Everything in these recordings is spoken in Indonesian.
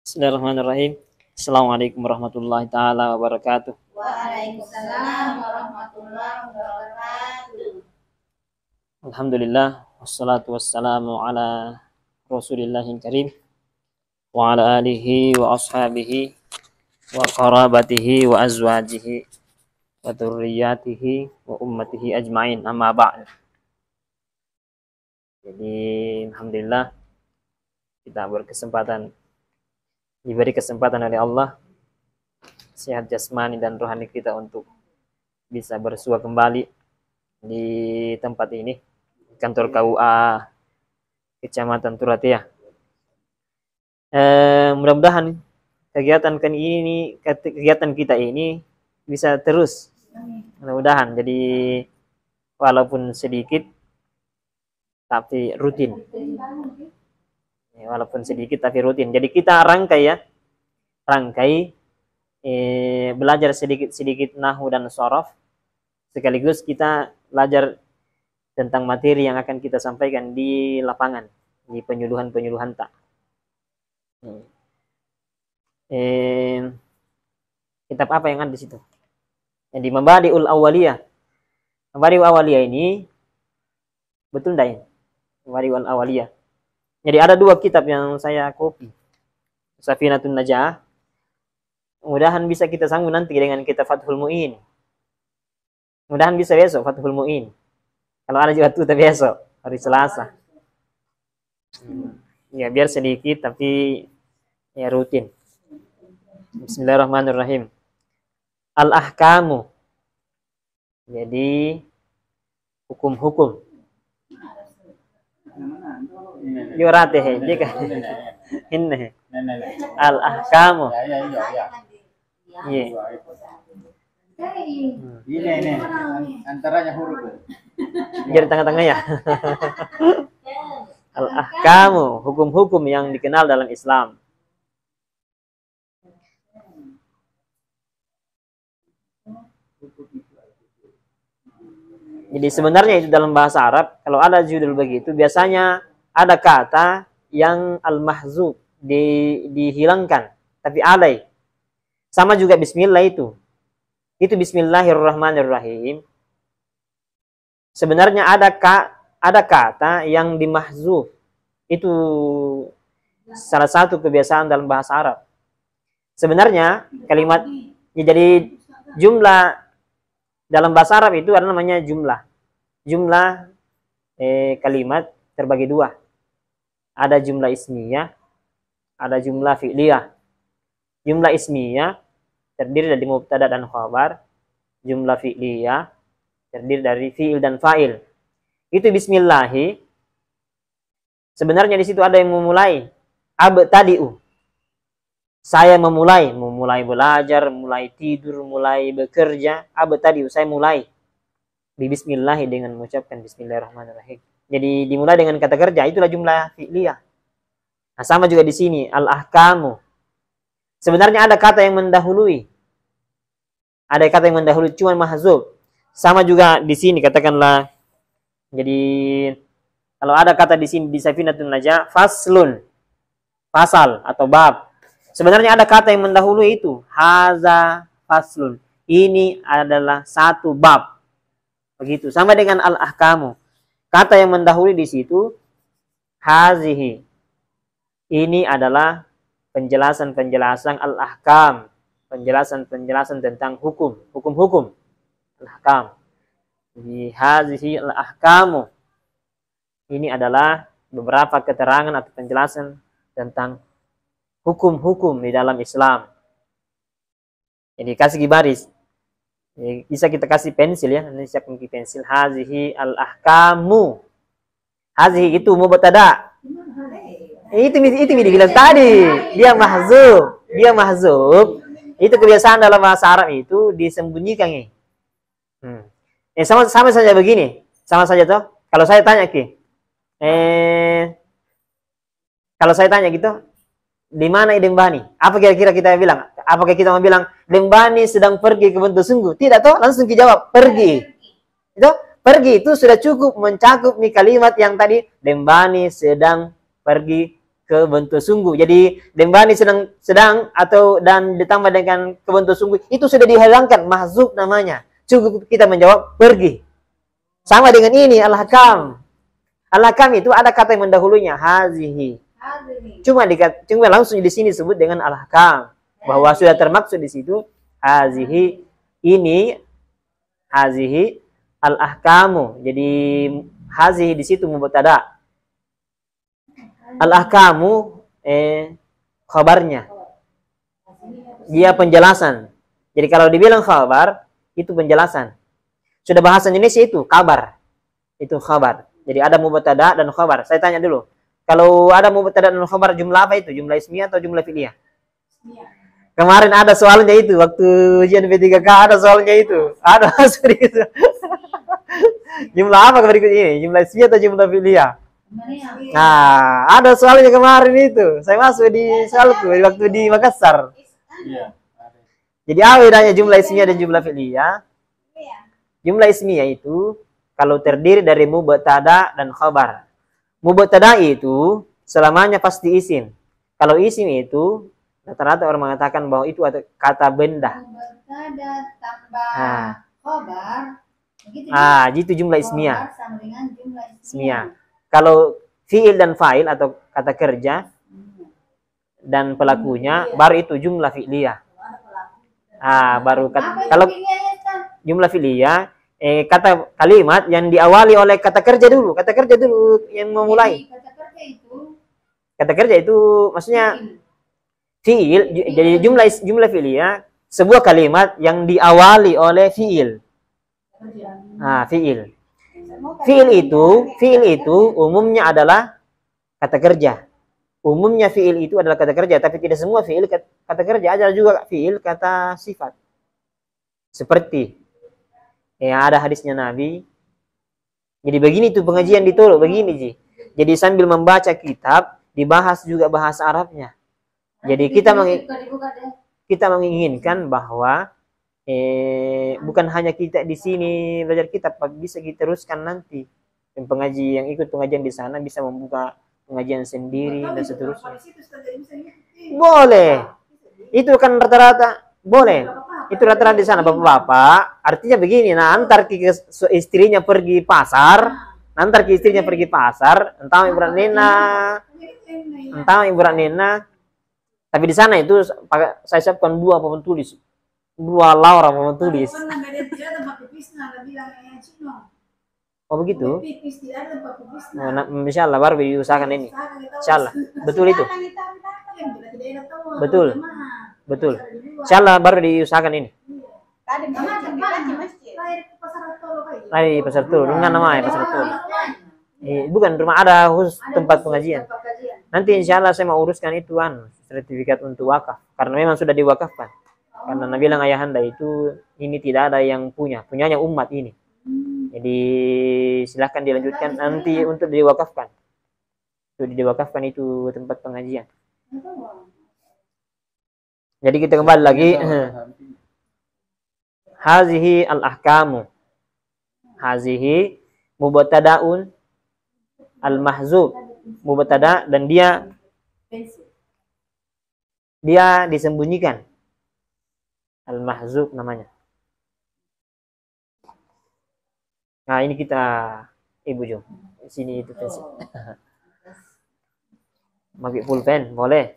Bismillahirrahmanirrahim. Assalamualaikum warahmatullahi taala wabarakatuh. Waalaikumsalam warahmatullahi wabarakatuh. Alhamdulillah wassalatu wassalamu ala Rasulillahil karim wa ala alihi wa ashabihi wa qarabatihi wa azwajihi wa dzurriyyatihi wa ummatihi ajmain, amma ba'd. Jadi alhamdulillah kita diberi kesempatan oleh Allah sehat jasmani dan rohani kita untuk bisa bersua kembali di tempat ini, kantor KUA Kecamatan Turatia. Mudah-mudahan kegiatan kita ini bisa terus, mudah-mudahan. Jadi walaupun sedikit tapi rutin. Walaupun sedikit tapi rutin. Jadi kita rangkai belajar sedikit nahwu dan shorof, sekaligus kita belajar tentang materi yang akan kita sampaikan di lapangan, di penyuluhan tak. Kitab apa yang ada di situ? Yang di Mabadi'ul Awwaliyah. Mabadi'ul Awwaliyah ini betul enggak ya? Mabadi'ul Awwaliyah. Jadi ada dua kitab yang saya copy. Safinatun Najah. Mudahan bisa kita sambung nanti dengan kitab Fathul Mu'in. Mudahan bisa besok Fathul Mu'in. Kalau ada juga tuh besok, hari Selasa. Ya biar sedikit tapi ya rutin. Bismillahirrahmanirrahim. Al-ahkamu. Jadi hukum-hukum. Yurate jika ini al-ahkamu. Iya. Ini antaranya huruf. Jadi tengah-tengah ya. Al-ahkamu, hukum-hukum yang dikenal dalam Islam. Jadi sebenarnya itu dalam bahasa Arab, kalau ada judul begitu, biasanya ada kata yang al-mahzuf, dihilangkan, tapi alai. Sama juga bismillah itu. Itu bismillahirrahmanirrahim. Sebenarnya ada kata yang dimahzuf. Itu salah satu kebiasaan dalam bahasa Arab. Sebenarnya kalimat, jadi jumlah dalam bahasa Arab itu ada namanya jumlah. Jumlah kalimat terbagi dua. Ada jumlah ismiyah, ada jumlah fi'liyah. Jumlah ismiyah terdiri dari mubtada dan khabar. Jumlah fi'liyah terdiri dari fi'il dan fa'il. Itu bismillahi. Sebenarnya di situ ada yang memulai. Abtadi'u. Saya memulai belajar, mulai tidur, mulai bekerja. Abtadi'u, saya mulai. Bismillahi dengan mengucapkan bismillahirrahmanirrahim. Jadi dimulai dengan kata kerja, itulah jumlah fi'liyah. Nah, sama juga di sini al-ahkamu. Sebenarnya ada kata yang mendahului. Ada kata yang mendahului cuma mahzuf. Sama juga di sini katakanlah. Jadi kalau ada kata di sini di Safinatun Najah faslun. Pasal atau bab. Sebenarnya ada kata yang mendahului itu. Haza faslun. Ini adalah satu bab. Begitu. Sama dengan al-ahkamu. Kata yang mendahului di situ. Hazihi. Ini adalah penjelasan-penjelasan al-ahkam. Penjelasan-penjelasan tentang hukum. Hukum-hukum. Al-ahkam. Jadi hazihi al-ahkamu. Ini adalah beberapa keterangan atau penjelasan tentang hukum-hukum di dalam Islam. Jadi kasih baris. Jadi, bisa kita kasih pensil ya. Nanti siap pakai pensil. Hazihi al-ahkamu. Hazihi itu mubtada. Itu dibilang tadi. Dia mahzuf. Itu kebiasaan dalam bahasa Arab itu disembunyikan ya. Sama saja begini. Sama saja toh. Kalau saya tanya kalau saya tanya gitu, di mana Dembani? Apa kira-kira kita bilang? Apakah kita mau bilang Dembani sedang pergi ke Bentuk Sungguh? Tidak toh, langsung dijawab pergi. Itu pergi itu sudah cukup mencakup nih kalimat yang tadi, Dembani sedang pergi ke bentuk sungguh. Jadi Dembani sedang atau dan ditambah dengan ke bentuk sungguh itu sudah dihilangkan, mahzuf namanya. Cukup kita menjawab pergi. Sama dengan ini al-hakam. Al-hakam itu ada kata yang mendahulunya hazihi. Cuma langsung di sini disebut dengan al-hakam, bahwa sudah termaksud di situ hazihi, ini hazihi al-ahkamu. Jadi hazihi di situ mubtada. Al-ahkamu khabarnya. Dia penjelasan. Jadi kalau dibilang khabar itu penjelasan. Sudah bahasa Indonesia itu kabar. Itu khabar. Jadi ada mubtada dan khabar. Saya tanya dulu. Kalau ada mubtada dan khabar jumlah apa itu? Jumlah ismiyah atau jumlah fi'liyah? Kemarin ada soalnya itu waktu ujian P3K ada soalnya itu. Ada soal itu. Jumlah apa berikut ini? Jumlah ismiyah atau jumlah fi'liyah? Nah, ada soalnya kemarin itu. Saya masuk di soalku waktu di Makassar. Iya. Jadi apa bedanya jumlah ismiyah dan jumlah fi'liyah? Jumlah ismiyah itu kalau terdiri dari mubtada dan khabar. Mubtada itu selamanya pasti isim. Kalau isim itu rata-rata orang mengatakan bahwa itu ada kata benda. Mubtada tambah khabar. Gitu jumlah ismiyah. Khabar sama dengan jumlah Ismiyah. Kalau fi'il dan fa'il atau kata kerja dan pelakunya baru itu jumlah fi'liyah. Baru kalau jumlah fi'liyah kata kalimat yang diawali oleh kata kerja dulu yang memulai. Kata kerja itu maksudnya fi'il. Jadi jumlah fi'liyah sebuah kalimat yang diawali oleh fi'il. Fi'il. Fi'il itu umumnya adalah kata kerja. Umumnya fi'il itu adalah kata kerja, tapi tidak semua fi'il kata kerja, ada juga fi'il kata sifat. Seperti ada hadisnya Nabi. Jadi begini tuh pengajian ditolak begini Ji. Jadi sambil membaca kitab dibahas juga bahasa Arabnya. Jadi kita menginginkan bahwa bukan hanya kita di sini belajar kitab, bisa kita teruskan nanti. Yang ikut pengajian di sana bisa membuka pengajian sendiri dan seterusnya. Boleh. Itu kan rata-rata boleh. Itu rata-rata di sana bapak-bapak. Artinya begini, antar istrinya pergi pasar, entah ibu nena. Tapi di sana itu saya siapkan dua papan tulis. Dua Laura papan tulis. Oh begitu? Insya Allah baru diusahakan ini. Insya Allah. Betul itu. Betul. Insya Allah baru diusahakan ini. Pasar Tol. Dengan namanya Pasar Tol. Bukan rumah ada khusus tempat pengajian. Nanti insya Allah saya mau uruskan itu sertifikat untuk wakaf. Karena memang sudah diwakafkan. Karena Nabi bilang ayahanda itu ini tidak ada yang punyanya umat ini. Jadi silahkan dilanjutkan nanti untuk diwakafkan. Itu tempat pengajian. Jadi kita kembali lagi. Hazihi al-ahkamu. Hazihi mubtadaun al-mahzub. Mubtada dan dia disembunyikan. Al-mahzub namanya. Nah, ini kita Ibu Jo. Sini itu pensil. Pakai pulpen, boleh.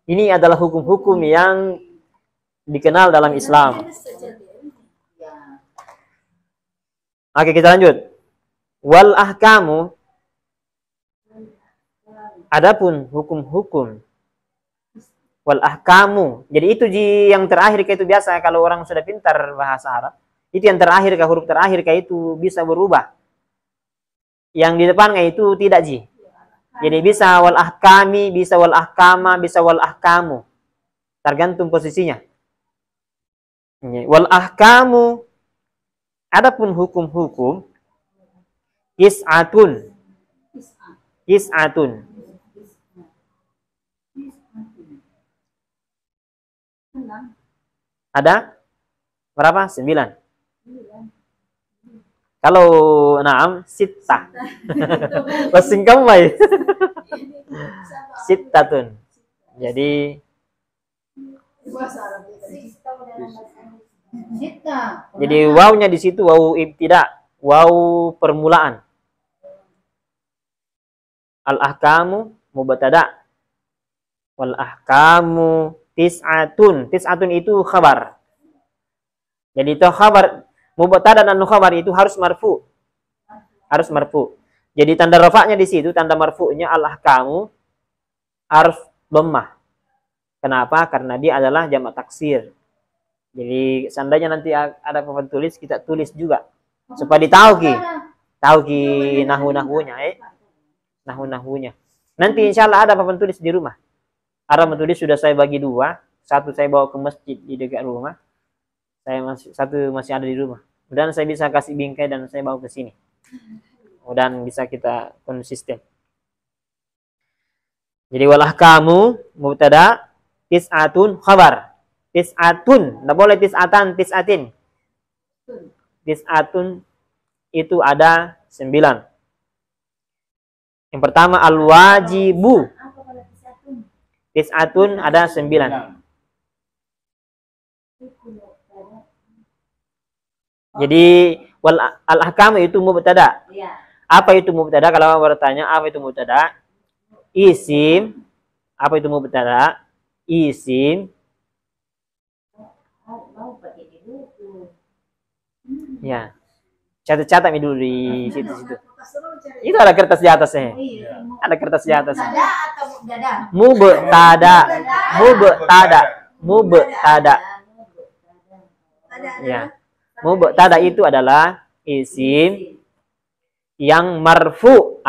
Ini adalah hukum-hukum yang dikenal dalam Islam. Oke, kita lanjut. Wal ahkamu, adapun hukum-hukum. Wal ahkamu. Jadi itu yang terakhir itu biasa kalau orang sudah pintar bahasa Arab. Itu yang terakhir huruf terakhir itu bisa berubah. Yang di depannya itu tidak Ji. Jadi bisa wal ahkami, bisa wal ahkama, bisa wal ahkamu. Tergantung posisinya. Wal ahkamu, adapun hukum-hukum Is'atun. Ada berapa? 9. Kalau naam sittah. Wasingkam mai. Sittatun. Jadi jadi wawnya di situ waw ibtida, waw permulaan. Al-ahkamu mubtada. Wal ahkamu tis'atun. Tis'atun itu khabar. Jadi itu khabar mubtada dan khabar itu harus marfu. Harus marfu. Jadi tanda rafa'nya di situ, tanda marfu'nya al-ahkamu harus dhammah. Kenapa? Karena dia adalah jamak taksir. Jadi seandainya nanti ada papan tulis, kita tulis juga supaya tahu ki nahu-nahunya, nahu-nahunya. Nanti insya Allah ada papan tulis di rumah. Ada papan tulis sudah saya bagi dua, satu saya bawa ke masjid di dekat rumah, satu masih ada di rumah. Dan saya bisa kasih bingkai dan saya bawa ke sini. Dan bisa kita konsisten. Jadi walah kamu mubtada, tis'atun khabar. Tis'atun, enggak boleh tis'atan, tis'atin. Tis'atun itu ada 9. Yang pertama al-wajibu. Tis'atun ada 9. Jadi wal al-ahkam itu mubtada. Apa itu mubtada? Kalau bertanya apa itu mubtada? Isim. Apa itu mubtada? Isim. Ya. Catat-catat dulu di situ-situ. Itu ada kertas di atasnya. Ada kertas di atas. Mubtada. Mubtada. Mubtada. Ya. Mubtada itu adalah isim yang marfu.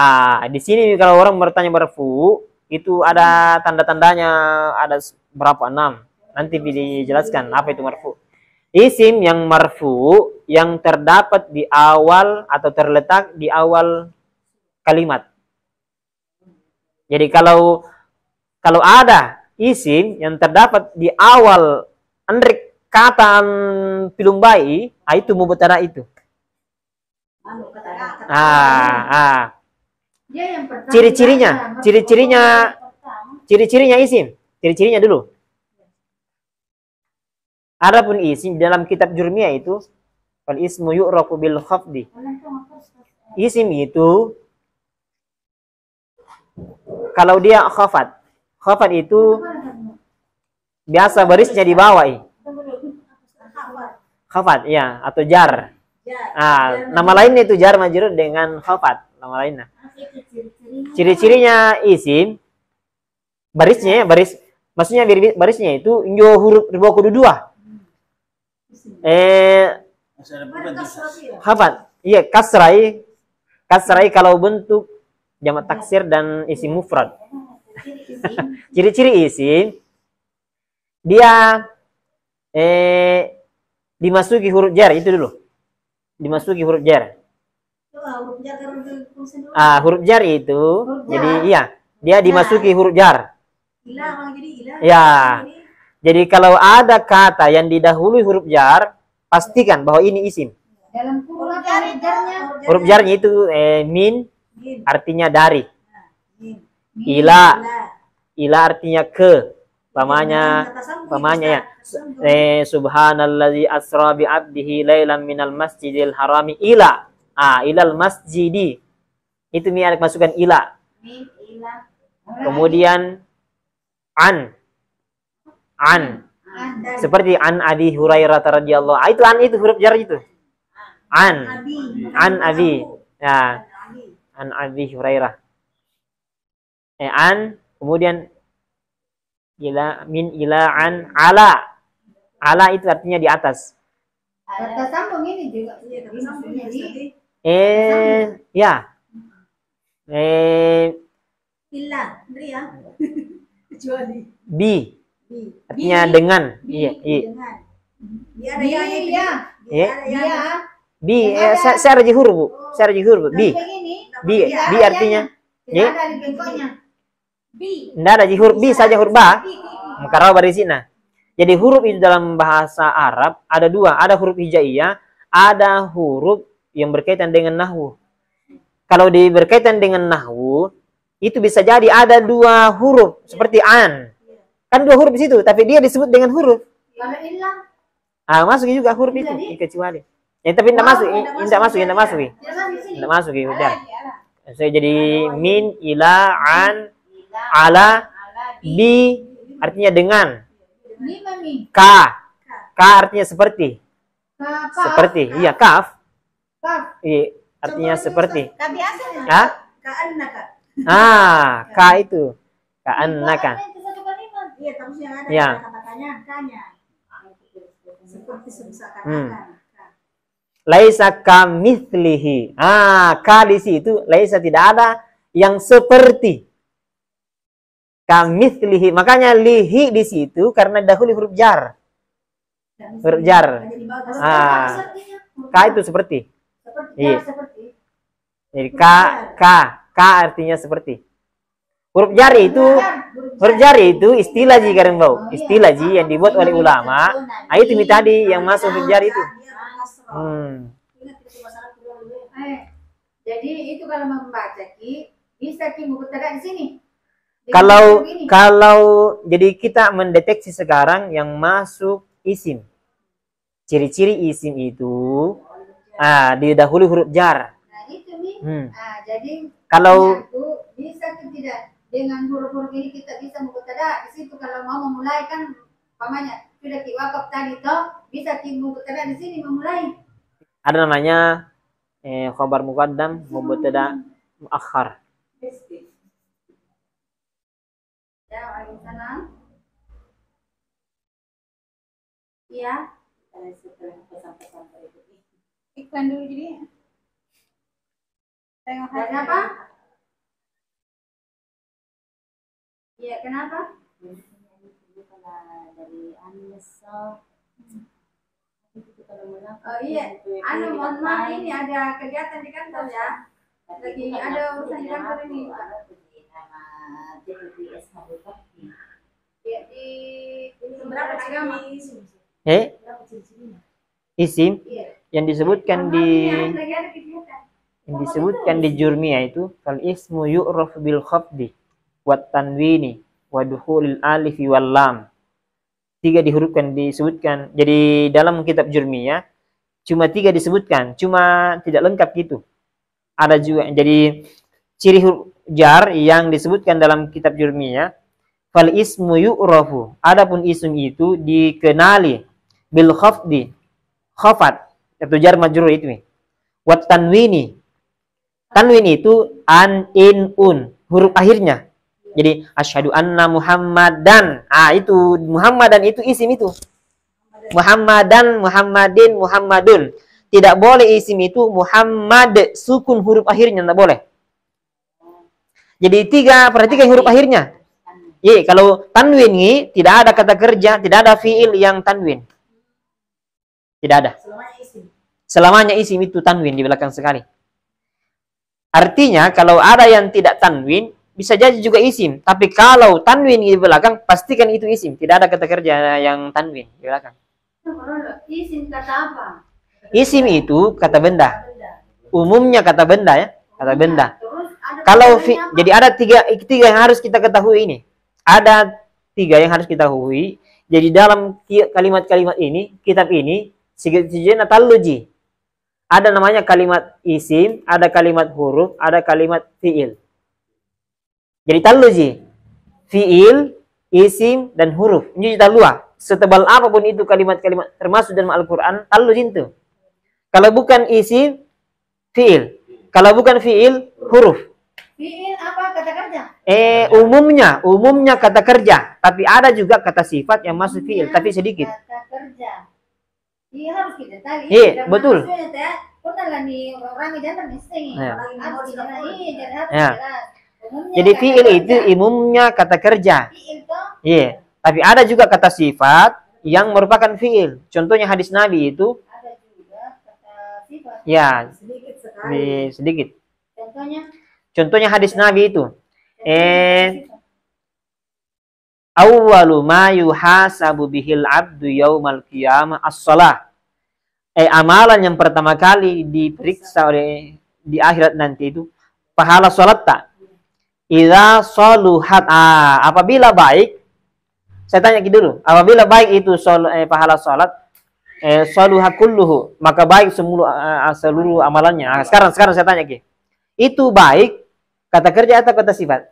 Di sini kalau orang bertanya marfu, itu ada tanda-tandanya, ada berapa? 6. Nanti dijelaskan apa itu marfu. Isim yang marfu yang terdapat di awal atau terletak di awal kalimat. Jadi kalau ada isim yang terdapat di awal andrik kata pilumbai, itu mubtada itu. Ciri-cirinya isim. Ciri-cirinya dulu. Adapun isim dalam kitab Jurmiyah itu fal ismu yu'rafu bil khafdi. Isim itu kalau dia khafat. Khafat itu biasa barisnya di bawah. Khafat ya, atau jar. Nama lainnya itu jar majrur dengan khafat, nama lainnya. Ciri-cirinya isim barisnya maksudnya barisnya itu huruf dua kudu dua. Khafat. Iya, kasrai kalau bentuk jamak taksir dan isim mufrad. Ciri-ciri isim dia dimasuki huruf jar itu dulu. Dimasuki huruf jar. Huruf jar itu jadi iya, dia dimasuki huruf jar. Ya. Jadi kalau ada kata yang didahului huruf jar, pastikan bahwa ini isim. Dalam kurung jarnya. Huruf jarnya itu min artinya dari. Ila artinya ke. Pamanya ya. Subhanallazi asra bi 'abdihi lailan minal masjidil harami ila. Ilal masjidi. Itu ada masukan ila. Kemudian an. Seperti an Abi Hurairah radhiyallahu anhu. Itu huruf jar itu. An Abi. Ya. An Abi Hurairah. An kemudian ila min ila an ala. Ala itu artinya di atas. Kata sambung ini juga. Ya. Illa, ya. Kecuali Bi. Artinya dengan. Iya. Bi. Saya raji huruf, Bu. Saya raji huruf. Bi. Bi artinya. Tidak ada di bengkoknya. Tidak ada huruf bi saja huruf ba. Karena barisina. Jadi huruf itu dalam bahasa Arab ada dua. Ada huruf hijaiyah, ada huruf yang berkaitan dengan nahwu. Kalau berkaitan dengan nahwu, itu bisa jadi ada dua huruf seperti an. Kan dua huruf di situ, tapi dia disebut dengan huruf. Kalau hilang, Masuk juga huruf itu, kecuali. Yang tapi tidak masuk, tidak masuk, tidak masuk. Tidak masuk ya, udah. Saya jadi min, ila, an, ala, bi, artinya dengan. lima nih. Ka artinya seperti. Kaf. Seperti, iya kaf. Kaf. Iya, artinya seperti. Tapi asalnya Hah? ka'annaka. Ka itu. Ka'annaka. Itu satu kalimat. Iya, terus yang ada Ya. kata-katanya kanya. Seperti seakan-akan. Laisa kamitslihi. Ka di situ laisa tidak ada yang seperti. Kamitslihi. Makanya lihi di situ karena dahulu huruf jar. Huruf jar. Ka itu seperti. Seperti. Iya. Seperti. Jadi ka artinya seperti. Huruf jari itu istilah ji bau. Istilah ji yang dibuat oleh ulama. Itu tadi yang masuk huruf jari itu. Jadi itu kalau membaca ki bisa ki mubtada di sini. Kalau jadi kita mendeteksi sekarang yang masuk isim. Ciri-ciri isim itu didahului huruf jar. Nah itu nih. Jadi Kalau bisa ki tidak dengan huruf-huruf ini kita bisa mubtada di situ kalau mau memulai kan pamannya sudah ki wakaf tadi toh bisa ki mubtada di sini memulai. ada namanya khabar muqaddam, mubtada muakhar. Ya, waalaikumsalam. Iya. Iklan dulu jadi. Tengok kenapa? Iya, kenapa? Dari Oh iya, mohon maaf ini ada kegiatan di kantor ya. Lagi ada urusan di kantor ini. Ya, di berapa agama? Isim Iya. yang disebutkan Lagi ada kegiatan. di Jurmiyah itu kal ismu yu'raf bil khafdi wat tanwini wa dukhulil alif wal lam. 3 dihurufkan disebutkan. Jadi dalam kitab Jurmiyah cuma 3 disebutkan, cuma tidak lengkap gitu. Ada juga jadi ciri huruf jar yang disebutkan dalam kitab Jurmiyah fal ismu yu'rafu. Adapun isim itu dikenali bil khafdi. Khafat atau jar majrur itu. Wat tanwini. Tanwin itu an, in, un, huruf akhirnya. Jadi asyhadu anna Muhammadan. Itu Muhammadan itu isim itu. Muhammadan, Muhammadin, Muhammadun. Tidak boleh isim itu Muhammad sukun huruf akhirnya, tidak boleh. Jadi perhatikan huruf akhirnya. Iya, kalau tanwin ini tidak ada kata kerja, tidak ada fiil yang tanwin. Tidak ada. Selamanya isim itu tanwin di belakang sekali. Artinya kalau ada yang tidak tanwin bisa jadi juga isim, tapi kalau tanwin di belakang pastikan itu isim, tidak ada kata kerja yang tanwin di belakang. Isim kata apa? Isim itu kata benda. Umumnya kata benda ya, kata benda. Terus ada Kalau bedanya apa? jadi ada tiga yang harus kita ketahui ini. Ada 3 yang harus kita ketahui. Jadi dalam kalimat-kalimat ini, kitab ini, sejenak taluji. Ada namanya kalimat isim, ada kalimat huruf, ada kalimat fiil. Jadi taluji, fiil, isim, dan huruf. Ini talua. Setebal apapun itu kalimat-kalimat termasuk dalam Al-Quran, taluji itu. Kalau bukan isim, fiil. Kalau bukan fiil, huruf. Fiil apa kata kerja? Umumnya kata kerja. Tapi ada juga kata sifat yang masuk fiil, tapi sedikit. Kata kerja. Iya harus kita tahu. Iya, betul. Jadi fiil itu umumnya kata kerja. Iya. Tapi ada juga kata sifat yang merupakan fiil. Contohnya hadis Nabi itu. Ada juga kata sifat. Ya. sedikit sekali. Sedikit. Contohnya Hadis Nabi itu. Awwalu ma yuhasabu bihil abdu yaumal qiyamah as-shalah. amalan yang pertama kali diperiksa oleh di akhirat nanti itu pahala sholat tak? Idza soluhat, apabila baik, saya tanya dulu, apabila baik itu pahala sholat, soluhat kulluhu, maka baik seluruh amalannya. Sekarang saya tanya itu baik kata kerja atau kata sifat?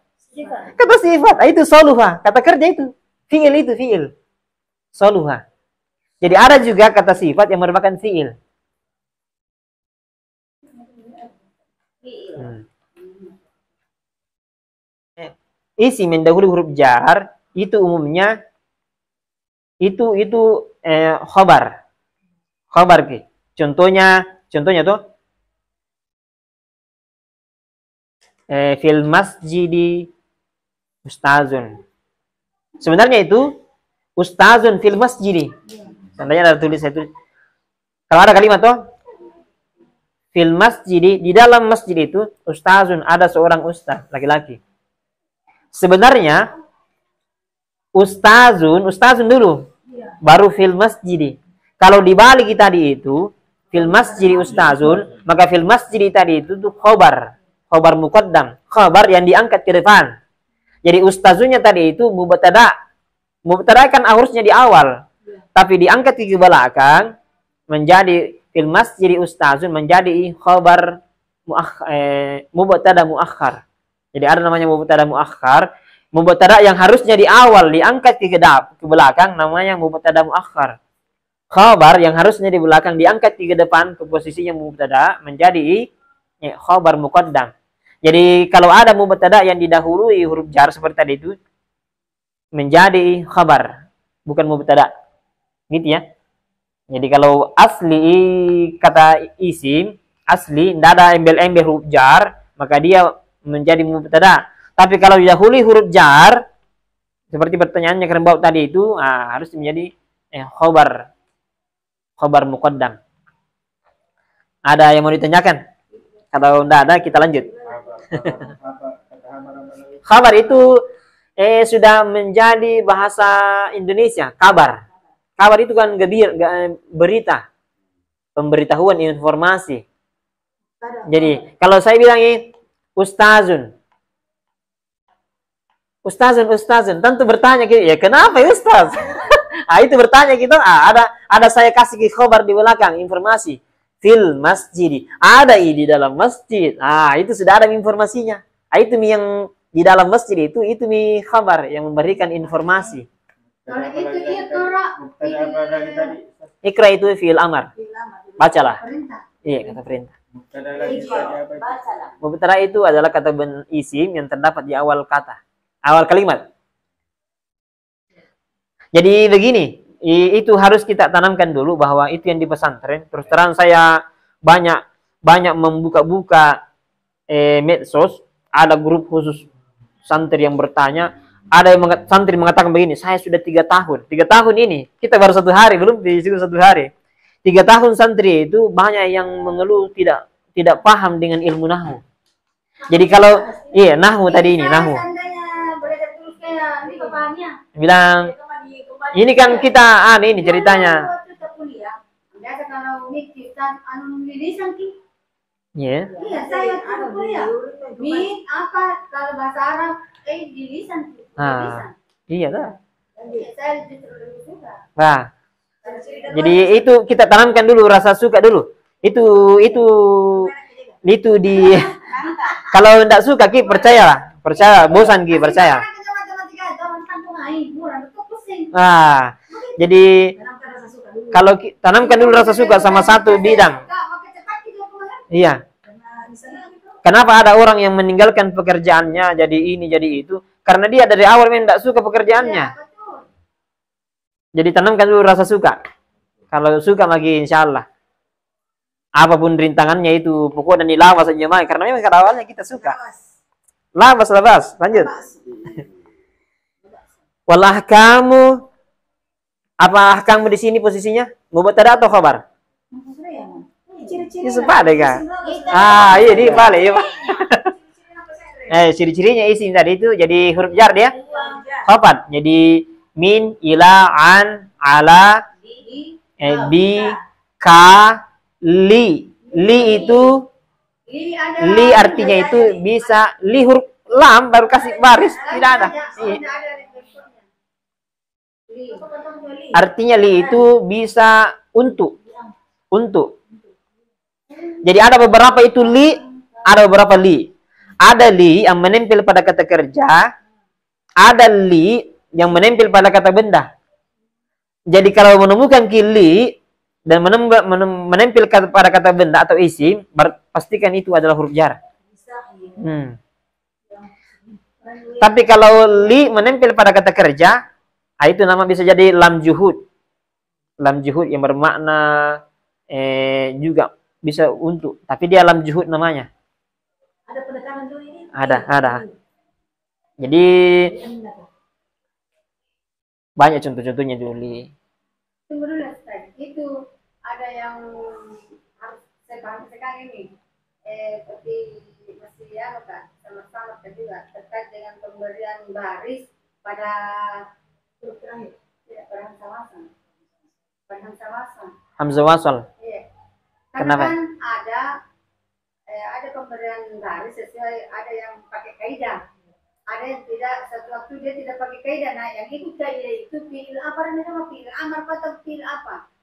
Kata sifat. Itu soluha. Kata kerja itu fiil soluha. Jadi ada juga kata sifat yang merupakan fiil. Isi mendahului huruf jar itu umumnya itu khobar. Khobar ki. Contohnya tuh fil masjidi ustazun. Sebenarnya itu ustazun fil masjidi. Seandainya ada tulis saya tulis. Kalau ada kalimat tuh fil masjidi, di dalam masjid itu ustazun, ada seorang ustaz laki-laki. Sebenarnya ustazun dulu, baru fil masjidi. Kalau dibalik tadi itu fil masjidi ustazun, maka fil masjidi tadi itu tuh khobar muqaddam, khobar yang diangkat ke depan. Jadi ustazunnya tadi itu mubtada kan harusnya di awal, tapi diangkat ke belakang menjadi fil masjidi ustazun, menjadi khobar mubtada muakhar. Jadi ada namanya mubtada muakhar. Mubtada yang harusnya di awal diangkat ke belakang namanya mubtada muakhar. Khabar yang harusnya di belakang diangkat ke depan ke posisinya mubtada menjadi khabar muqaddam. Jadi kalau ada mubtada yang didahului huruf jar seperti tadi itu menjadi khabar, bukan mubtada. Gitu ya. Jadi kalau asli kata isim, asli tidak ada embel-embel huruf jar, maka dia menjadi mubtada. Tapi kalau didahului huruf jar, seperti pertanyaannya kerembau tadi itu, harus menjadi khobar muqaddam. Ada yang mau ditanyakan? Kalau tidak ada, kita lanjut. Khabar itu sudah menjadi bahasa Indonesia. Kabar itu kan berita, pemberitahuan, informasi. Jadi kalau saya bilang Ustazun, tentu bertanya gitu, ya kenapa ya Ustaz? Itu bertanya gitu, ada saya kasih khabar di belakang, informasi. Fil masjid, ada di dalam masjid. Itu sudah ada informasinya. Itu yang di dalam masjid itu mi khabar yang memberikan informasi. Kalau itu ikra. Ikra itu fi'il amar. Bacalah. Perintah. Iya, kata perintah. Bacalah. Mubtada itu adalah kata isim yang terdapat di awal kata, awal kalimat. Jadi begini, itu harus kita tanamkan dulu bahwa itu yang di pesantren. Terus terang saya banyak membuka-buka medsos, ada grup khusus santri yang bertanya, ada yang santri mengatakan begini, saya sudah 3 tahun ini, kita baru 1 hari, belum disitu 1 hari. 3 tahun santri itu banyak yang mengeluh tidak paham dengan ilmu nahwu. Jadi kalau nahwu tadi ini nahwu. Bilang ini kan kita ini ceritanya. Biasa kalau lilisan ki. Iya. Iya, saya kuliah. Kalau bahasa Arab lilisan. Iya dah. Saya justru lebih suka. Nah, jadi itu kita tanamkan dulu rasa suka dulu. Itu di kalau tidak suka ki percaya bosan ki percaya. Jadi kalau tanamkan dulu rasa suka sama satu bidang. Iya. Kenapa ada orang yang meninggalkan pekerjaannya jadi ini jadi itu? Karena dia dari awal memang tidak suka pekerjaannya. Jadi tanamkan dulu rasa suka. Kalau suka lagi insya Allah. Apapun rintangannya itu pokoknya dilawas saja main. Karena memang pada awalnya kita suka. Labas. Lanjut. Walah kamu. Apa kamu di sini posisinya? Mubtada atau khabar? Ini sempat deh kan? Iya di balik ya. Ciri-cirinya isim tadi itu jadi huruf jar dia. Khabar. Jadi min, ila, an, ala, bi, ka, li. Li itu, Li ada. li artinya itu bisa, li huruf lam baru kasih baris, tidak ada. Iya. Tidak ada responnya. Li. Artinya li itu bisa untuk. Untuk. Jadi ada beberapa itu li, ada beberapa li. Ada li yang menempel pada kata kerja, ada li yang menempel pada kata benda. Jadi kalau menemukan li dan menempel pada kata benda atau isim, pastikan itu adalah huruf jar. Tapi kalau li menempel pada kata kerja, itu nama bisa jadi lam juhud. Lam juhud yang bermakna juga bisa untuk, tapi dia lam juhud namanya. Ada penekanan dulu ini? Ada. Jadi banyak contoh-contohnya dulu. Tunggu dulu Ustaz. Itu ada yang harus saya paham sekarang ini. Seperti masih ya Kak, sama-sama juga terkait dengan pemberian baris pada huruf terakhir. Tidak, pada hamzah wasal. Pada hamzah wasal. Hamzah wasal. Iya. Kenapa? Karena kan ada pemberian baris sesuai, ada yang pakai kaidah. Ada yang tidak, satu waktu dia tidak pakai kaidah. Nah, yang ikut kaidah itu fi'il apa namanya? Fi'il amar atau fi'il apa?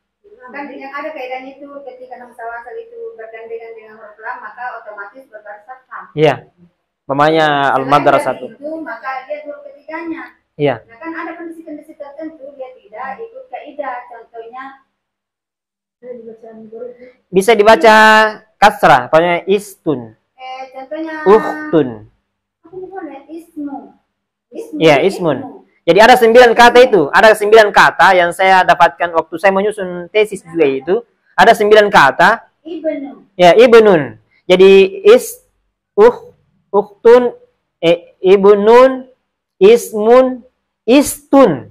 Kan yang ada kaidahnya itu ketika hamzah wasal itu bergandengan dengan huruf lam, maka otomatis berbaris fathah. Iya. Namanya al-madrasah satu. Itu maka dia huruf ketiganya. Iya. Nah, kan ada kondisi-kondisi tertentu dia tidak ikut kaidah. Contohnya Bisa dibaca kasrah, pokoknya istun, contohnya uhtun. apa namanya? Ismu. Iya, ismun. Jadi ada 9 kata itu. Ada 9 kata yang saya dapatkan waktu saya menyusun tesis juga itu. Ada 9 kata. Ibnu. Ya, ibnun. Jadi uhtun, ibnun, ismun, istun.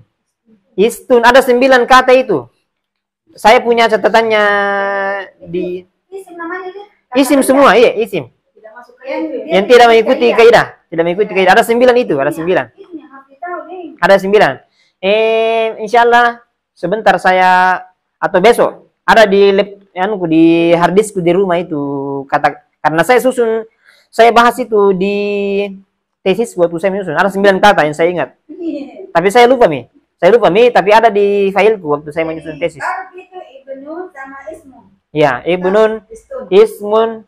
Istun. Ada 9 kata itu. Saya punya catatannya di Isim namanya itu. isim semua, iya, isim. Tidak masuk Yang tidak mengikuti kaidah. Tidak mengikuti kaidah. Ada 9 itu, ada 9. Ini yang harus ditahu nih. Ada 9. Insyaallah sebentar saya atau besok ada di di harddiskku di rumah itu kata, karena saya bahas itu di tesis waktu saya menyusun. Ada 9 kata yang saya ingat. Tapi saya lupa tapi ada di fileku waktu saya menyusun tesis. Arab itu ibnu sama ismu. Ya, ibnun, ismun,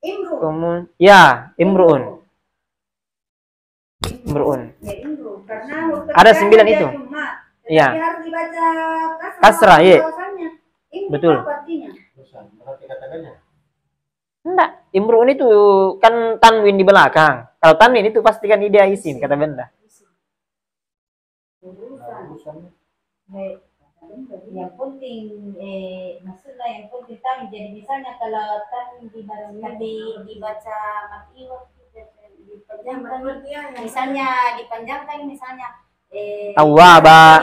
Imru. kemudian ya, imruun. Imruun. Ya, imru. Karena huruf Ada ketiganya 9 itu. dia cuma. Iya. Tapi harus dibaca Kasrah, iya. bahasanya. Imru Betul. apa artinya? Berarti katakannya. Enggak, imruun itu kan tanwin di belakang. Kalau tanwin itu pastikan dia isim kata benda. Yang penting maksudnya yang penting tahu. Jadi misalnya kalau kan dibaca mati dipanjangkan, misalnya dipanjangkan misalnya Tawwaba,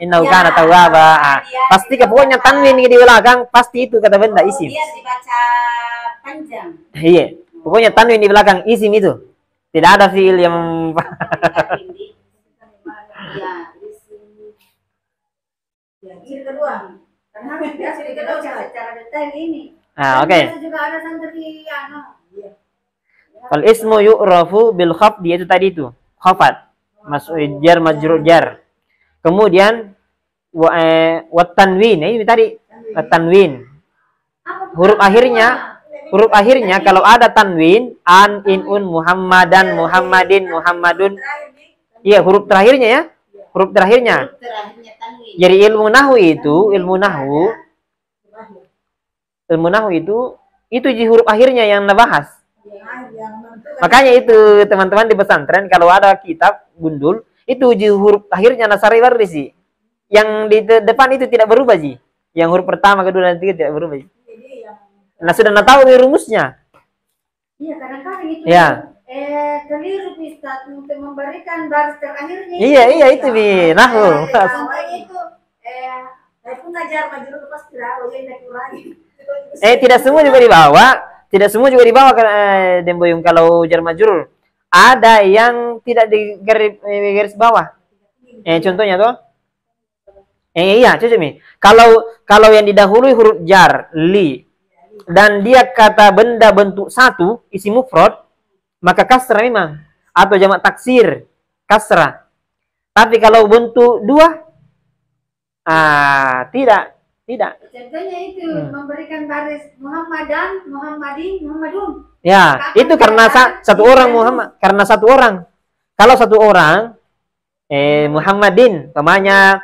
innahu kana tawwaba. Pasti pokoknya tanwin di belakang pasti itu kata benda isim. Dia dibaca panjang. Iya, pokoknya tanwin di belakang isim itu. Tidak ada fiil yang Ya, isim. Ya, isim kedua. Karena biasa dibaca secara detail ini. oke. Biasa juga ada santri Fal ismu yu'rafu bil khafd, itu tadi itu. Khafat. Masuk jar majrur jar. Kemudian wa tanwin, ini tadi tanwin. Huruf akhirnya kalau ada tanwin, an, inun, muhammadan, muhammadin, muhammadun. Iya, huruf terakhirnya ya. Huruf terakhirnya. Jadi ilmu nahwu itu di huruf akhirnya yang nabahas. Makanya itu teman-teman di pesantren kalau ada kitab gundul itu di huruf akhirnya nasari warisi. Yang di depan itu tidak berubah ji. Yang huruf pertama, kedua, dan ketiga tidak berubah ji. Nah, sudah tahu rumusnya. Iya, kadang-kadang itu. Ya. Keliru Ustaz untuk memberikan baris terakhirnya. Iya itu bi nahwu. Contohnya itu Pun ngajar majrur pas kira ini lagi. Tidak semua juga dibawa. Tidak semua juga dibawa Demboyung kalau jar majrur. Ada yang tidak di garis bawah. Contohnya tuh. Iya, cocok nih. Kalau yang didahului huruf jar, li, dan dia kata benda bentuk satu, isi mufrad, maka kasrah memang. Atau jamak taksir, kasrah. Tapi kalau bentuk dua, tidak. Contohnya itu memberikan baris Muhammadan, Muhammadin, Muhammadun. Ya, itu karena satu orang Muhammad, karena satu orang. Kalau satu orang, Muhammadin, namanya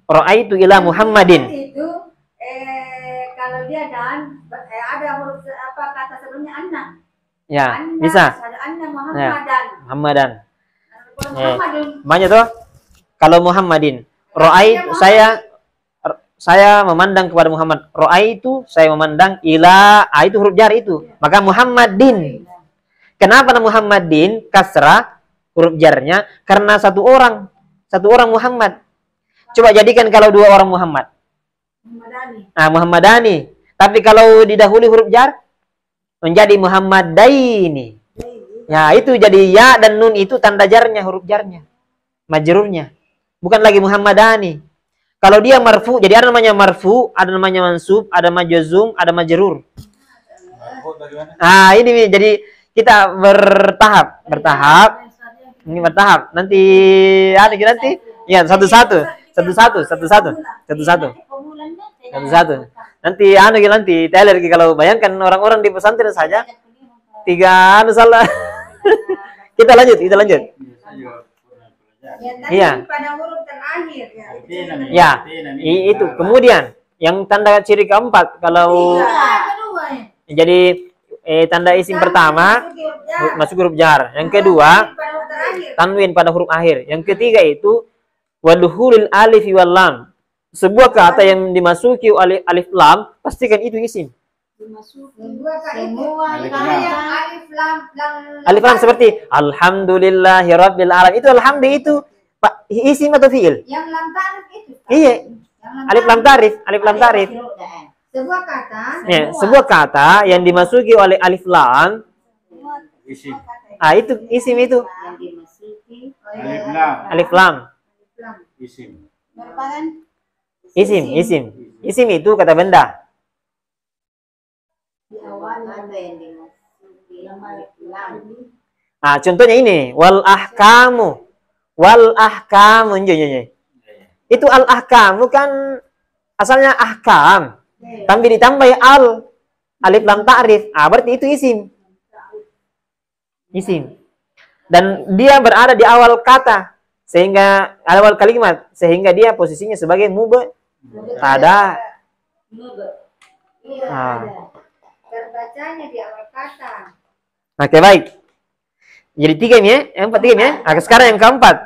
ra'aitu ila Muhammadin. Itu kalau dia dan ada huruf kata sebelumnya anna. Ya, Anna, bisa. ada anna Muhammadan. Muhammadan. Muhammadun. Banyak tuh. Kalau Muhammadin, ra'aitu saya memandang kepada Muhammad. Ra'aitu saya memandang ila, itu huruf jar itu. Maka Muhammadin. Kenapa nama Muhammadin kasrah huruf jarnya? Karena satu orang Muhammad. Coba jadikan kalau dua orang Muhammad. Muhammadani. Tapi kalau didahului huruf jar menjadi Muhammadaini. Ya, itu jadi ya dan nun itu tanda jarnya, huruf jarnya. Majrurnya. Bukan lagi Muhammadani. Kalau dia marfu, jadi ada namanya marfu, ada namanya mansub, ada majzum, ada majrur. Ini jadi kita bertahap. Ini bertahap. Nanti ya satu-satu. Nanti Taylor kalau bayangkan orang-orang di pesantren saja 3 salah. Kita lanjut. Iya. Pada huruf terakhir Ya, itu. Kemudian yang tanda ciri keempat kalau jadi tanda isim pertama masuk huruf jar. Yang kedua tanwin pada huruf akhir. Yang ketiga itu waduhulil alif wal lam. Sebuah kata yang dimasuki oleh alif lam pastikan itu isim. Alif lam seperti alhamdulillahirabbil alamin. Itu alhamdulillah itu isim atau fiil? Yang lam ta'rif itu. Iya. Alif lam ta'rif. Sebuah kata yang dimasuki oleh alif lam Isim. itu isim itu. Alif lam. Isim. Isim itu kata benda. Contohnya ini wal ahkamu. Itu al ahkamu kan asalnya ahkam. Tapi ditambah alif lam ta'rif. Berarti itu isim. Dan dia berada di awal kata sehingga awal kalimat sehingga dia posisinya sebagai mubtada. Terbacanya di awal kata. Oke, baik. Jadi 3 ini ya, yang 4 ini ya. Sekarang yang keempat.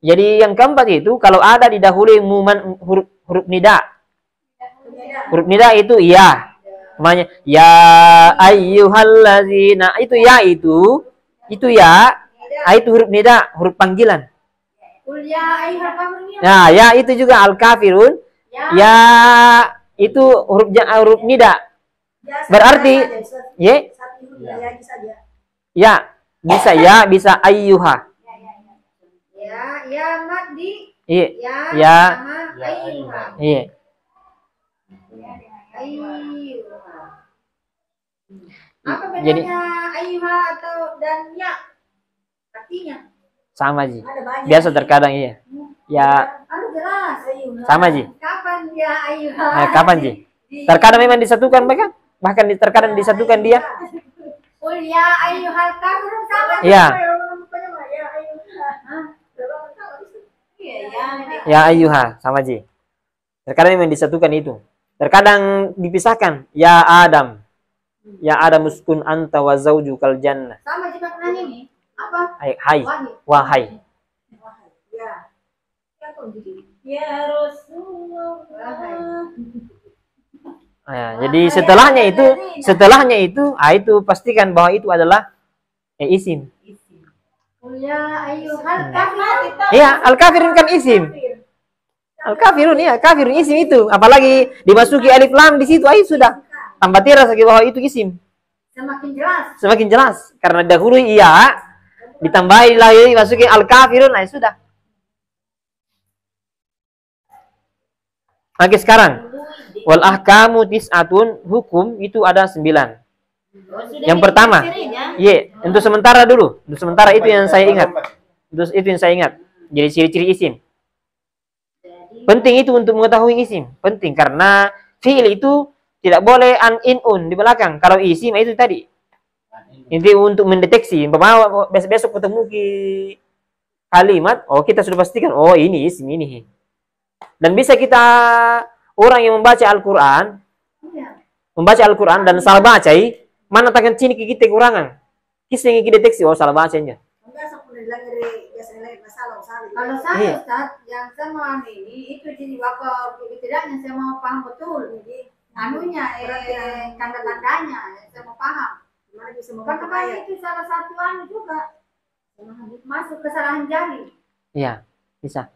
Jadi yang keempat itu kalau ada didahului huruf nida. Huruf nida itu ya. Namanya ya ayyuhallazina. Itu ya itu ya. Itu huruf nida, huruf panggilan. Nah, ya itu juga al-kafirun. Ya itu huruf nida. Berarti ya bisa ya, bisa ayyuha. Ya maddi. Iya. Ya sama ayyuha. Iya. Ayyuha. Apa bedanya Jadi ayyuha atau dan ya? Artinya sama Ji. Biasa terkadang iya. Ya harus jelas. sama Ji. Kapan dia ayyuha? Kapan Ji? Terkadang memang disatukan bahkan terkadang disatukan dia. Ya ayyuhal kafirun sama. Iya. Ya ayyuha sama Ji. Terkadang memang disatukan itu. Terkadang dipisahkan. Ya Adam. Ya Adam uskun anta wa zaujukal jannah. Sama Ji maknanya nih. Apa? Hai. Wahai. Ya Rasulullah. Jadi setelahnya itu itu pastikan bahwa itu adalah isim. Ya ayyuhal kafirun. Iya, al-kafirun kan isim. Al-kafirun ya, kafirun isim itu. Apalagi dimasuki alif lam di situ, sudah. Tambah tiras lagi bahwa itu isim. Semakin jelas. Karena dahulu iya, ditambahi lagi masukin al-kafirun, nah sudah. Oke, sekarang wal ahkamu tis'atun, hukum itu ada 9. Yang pertama, untuk sementara dulu. Untuk sementara itu yang saya ingat. Itu yang saya ingat. Jadi ciri-ciri isim. Penting itu untuk mengetahui isim. Penting karena fi'il itu tidak boleh an in un di belakang. Kalau isim itu tadi. Ini untuk mendeteksi. Umpama besok ketemu di kalimat, oh kita sudah pastikan, oh ini isim ini. Dan bisa kita orang yang membaca Al-Quran, dan salah baca, mana takkan sini kita kekurangan. Kisah yang kita deteksi, oh salah bacanya. Kalau saya Ustaz, yang saya mau ini itu jadi waktu tidaknya saya mau paham betul. Jadi anunya tanda-tandanya saya mau paham. Karena itu salah satu anu juga masuk kesalahan jari. Iya, bisa.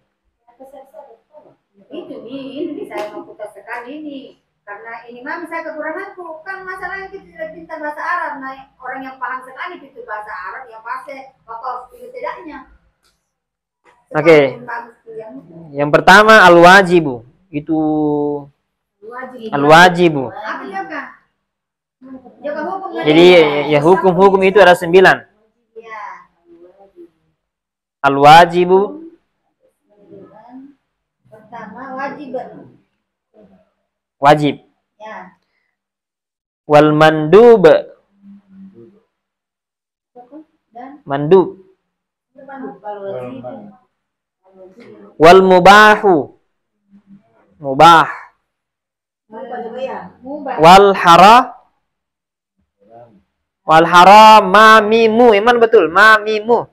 Ini saya mau putar sekali ini. Karena ini mah saya kekuranganku. Kan masalahnya kita tidak pintar bahasa Arab. Nah, orang yang paham sekali itu bahasa Arab yang pasti wakaf itu tidaknya. Oke. Yang pertama al-wajibu. Itu al-wajibu. Apa ya, Kak? Jaga hukum. Jadi ya hukum-hukum itu ada 9. Ya. Al-wajibu. Pertama wajib. Wajib. Ya. Wal mandub. Dan Mandub. wajib. Wal mubahu. Mubah. Wal haramimu. Iman betul. Mamimu.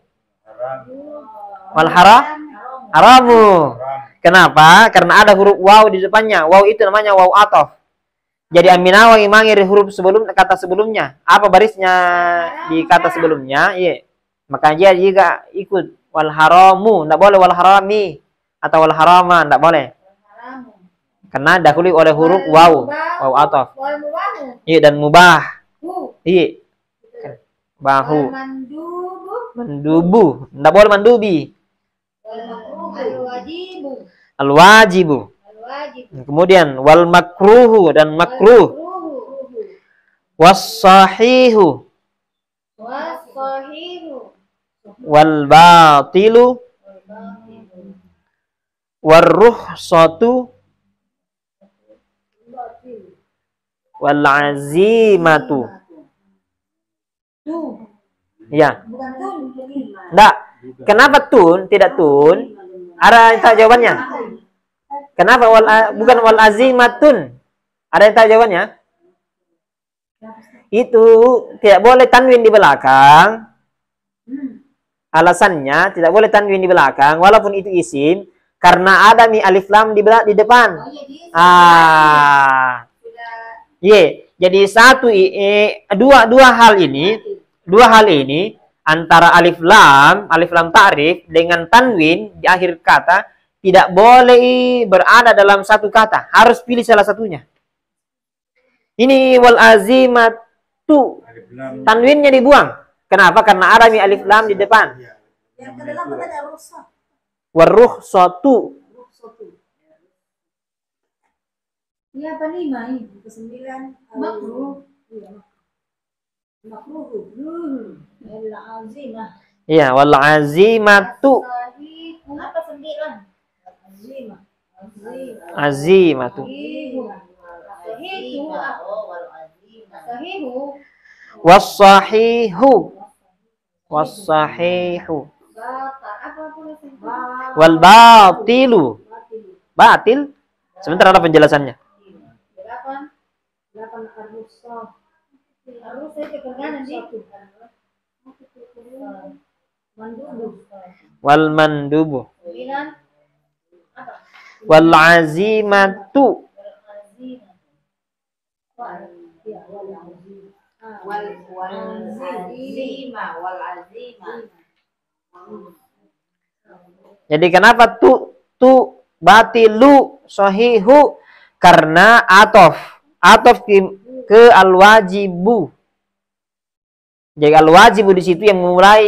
Wal haramu. Kenapa? Karena ada huruf waw di depannya. Waw itu namanya waw atof. Jadi aminawa imangir huruf sebelum kata sebelumnya. Apa barisnya di kata sebelumnya? Iya. Makanya dia juga ikut wal haramu. Tidak boleh wal harami atau wal harama. Tidak boleh. Karena dahului oleh huruf waw. Waw atof. Iya, dan mubah. Iya. Bahu. Mandubu. Tidak boleh mandubi. Al-wajibu. Kemudian wal makruhu dan makruh. Was-sahihu. Wal batilu. War-ruhsatu. Wal azimatu. Ya. Enggak. Kenapa tun tidak tun? Ada yang tahu jawabannya? Kenapa bukan wal azimatun? Ada yang tahu jawabannya? Itu tidak boleh tanwin di belakang. Alasannya tidak boleh tanwin di belakang walaupun itu isim karena ada mi alif lam di depan. Jadi dua hal ini antara alif lam ta'rif dengan tanwin di akhir kata tidak boleh berada dalam satu kata. Harus pilih salah satunya. Ini wal azimatu. Tanwinnya dibuang. Kenapa? Karena ada mi alif lam di depan. Yang kedelapan ada rukhsah. Warukhsatu. Ini apa lima ini? Ke-9 makruh. Makruh. Al-azimah. Iya, wal azimatu. Apa 9? Azimatu. Was-sahihu. Wal batilu. Batil. Sebentar ada penjelasannya. 8 harus itu kerjaan nanti. Wal mandubu. 9 Wal azimatu. Jadi kenapa tu batilu sahihu? Karena atof ke al-wajibu. Jadi al-wajibu di situ yang mulai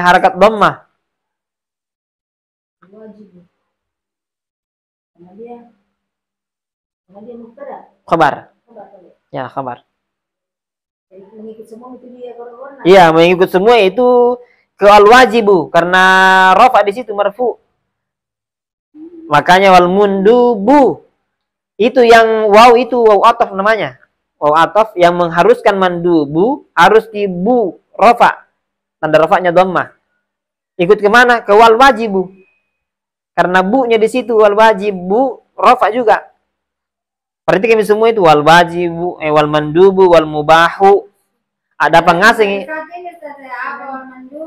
harakat dhammah. Wajib. Karena dia mubtada. Khabar. Khabar boleh. Ya, khabar. Jadi mengikut semua itu dia korona. Iya, mengikut semua itu ke al-wajibu karena rafa di situ marfu. Makanya wal mundubu itu yang waw itu waw ataf namanya. Waw ataf yang mengharuskan mandubu harus di bu rafa. Tanda rafanya dhammah. Ikut kemana? Ke wal wajibu. Karena bu-nya di situ wal wajibu rafa juga. Berarti kami semua itu wal wajibu, wal mandubu, wal mubahu. Ada pengasing.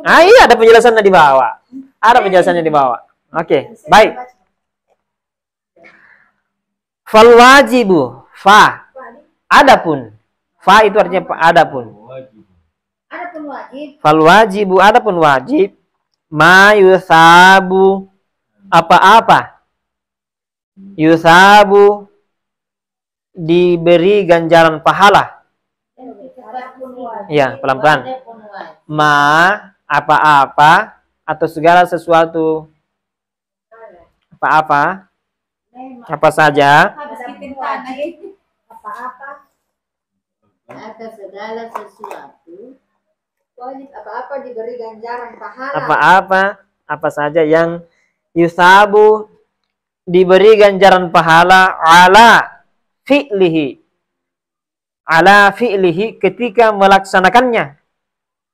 Ah iya, ada penjelasannya di bawah. Ada penjelasannya di bawah. Oke, baik. Fal wajibu, fa. Adapun. Fa itu artinya adapun. Adapun wajib. Fal wajibu, adapun wajib. Ma yusabu. Apa-apa. Yusabu. Diberi ganjaran pahala. Iya, pelan-pelan. Ma, apa-apa, atau segala sesuatu. Apa-apa. Apa saja. Apa-apa. Atas segala sesuatu. Wajib apa-apa diberi ganjaran pahala. Apa-apa, apa saja yang yusabu diberi ganjaran pahala ala fi'lihi ketika melaksanakannya.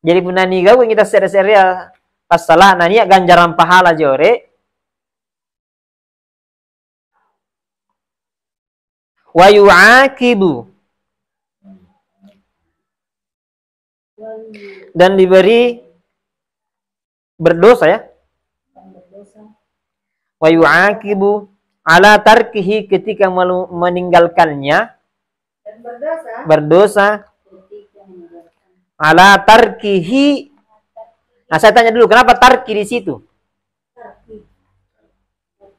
Jadi punani gawin kita serial pas salah nanya ganjaran pahala jore wa yu'aqibu dan diberi berdosa ya. Wa yu'aqibu ala tarkihi ketika meninggalkannya. Dan berdosa. Berdosa ala tarkihi. Nah, saya tanya dulu, kenapa tarki di situ?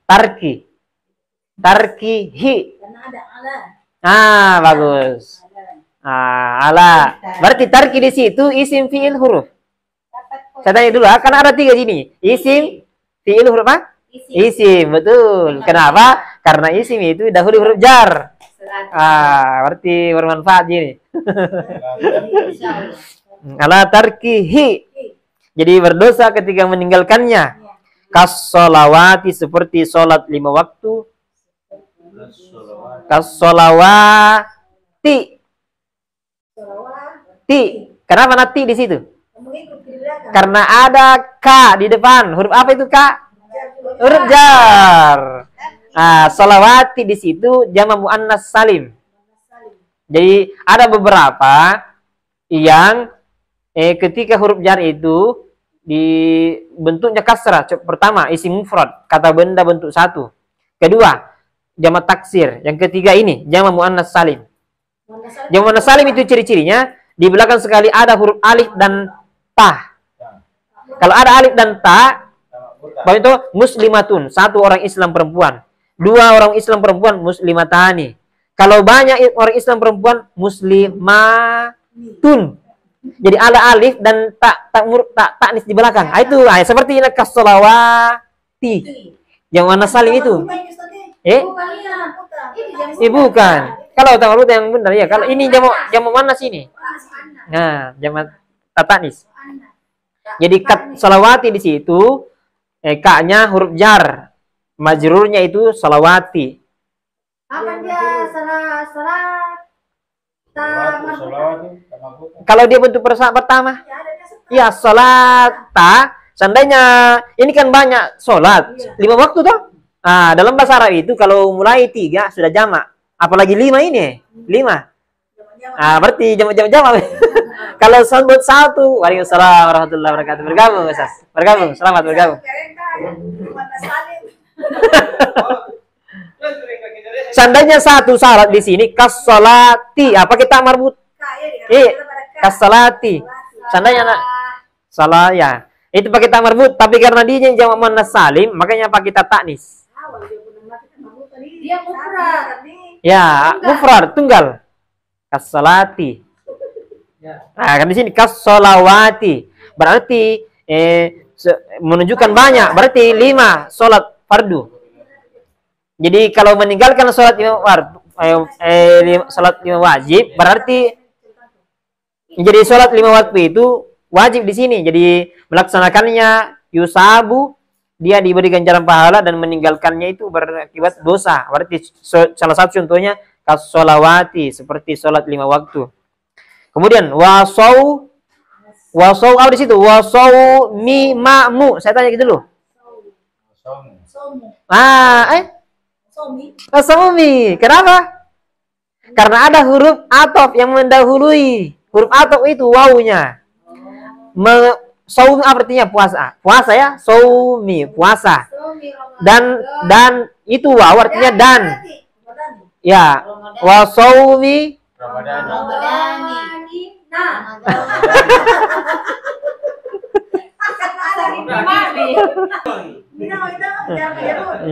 Tarkihi. Karena ada ala. Ah, bagus. Ah, ala. Berarti tarki di situ isim fi'il huruf. Saya tanya dulu, kan ada 3 sini. Isim fi'il huruf apa? Isim, betul. Kenapa? Karena isim itu dahulu huruf jar. Ah, berarti bermanfaat ini. Ala tarkihi. Jadi berdosa ketika meninggalkannya. Kas-sholawati seperti sholat 5 waktu. Kas-sholawati. Ti. Kenapa nanti di situ? Karena ada ka di depan. Huruf apa itu ka? Huruf jar. Nah, sholawati di situ jama' muannas salim. Jadi ada beberapa yang ketika huruf jar itu dibentuknya kasrah. Pertama isim mufrad, kata benda bentuk 1. Kedua jama' taksir. Yang ketiga ini jama' muannas salim. Jama' muannas salim itu ciri-cirinya di belakang sekali ada huruf alif dan ta. Kalau ada alif dan ta, bahwa itu muslimatun, 1 orang Islam perempuan. 2 orang Islam perempuan muslimatani. Kalau banyak orang Islam perempuan muslimatun. Jadi ada alif dan taknis di belakang. Itu seperti kas-sholawati. Yang mana salim itu? Bukan. Kalau tamarut yang benar ya. Kalau ini jamu mana sini? Nah, jamu taknis. Jadi sholawati di situ ka-nya huruf jar. Majrurnya itu sholawati. Apa dia salah Kalau dia bentuk pertama, ya sholata. Seandainya ini kan banyak sholat, 5 waktu toh. Ah, dalam bahasa Arab itu kalau mulai 3 sudah jamak, apalagi 5 ini, 5. Ah, berarti jamak. Kalau sebut 1, waalaikumsalam warahmatullahi wabarakatuh. Bergabung, Ustaz. Bergabung, selamat bergabung. Seandainya 1 syarat di sini kas-sholati, apa kita marbut? Kas-sholati. Seandainya salah ya. Itu pakai ta marbut, tapi karena dia jamak muannas salim, makanya pakai ta taknis. dia mufrad. Ya, mufrad tunggal. Kas-sholati. Nah, kan di sini kas-sholawati. Berarti menunjukkan banyak, berarti 5 sholat fardu. Jadi kalau meninggalkan sholat 5 wajib, berarti jadi sholat 5 waktu itu wajib di sini. Jadi melaksanakannya yusabu, dia diberi ganjaran pahala, dan meninggalkannya itu berakibat dosa. Berarti salah satu contohnya kasolawati, seperti sholat 5 waktu. Kemudian wasau apa di situ? Wasau mi ma'mu. Saya tanya gitu dulu. Somi. Kenapa? Karena ada huruf atof yang mendahului. Huruf atof itu wawunya. Saum artinya puasa. Puasa ya, saumi, puasa. Dan itu waw artinya dan. Ya, wa saumi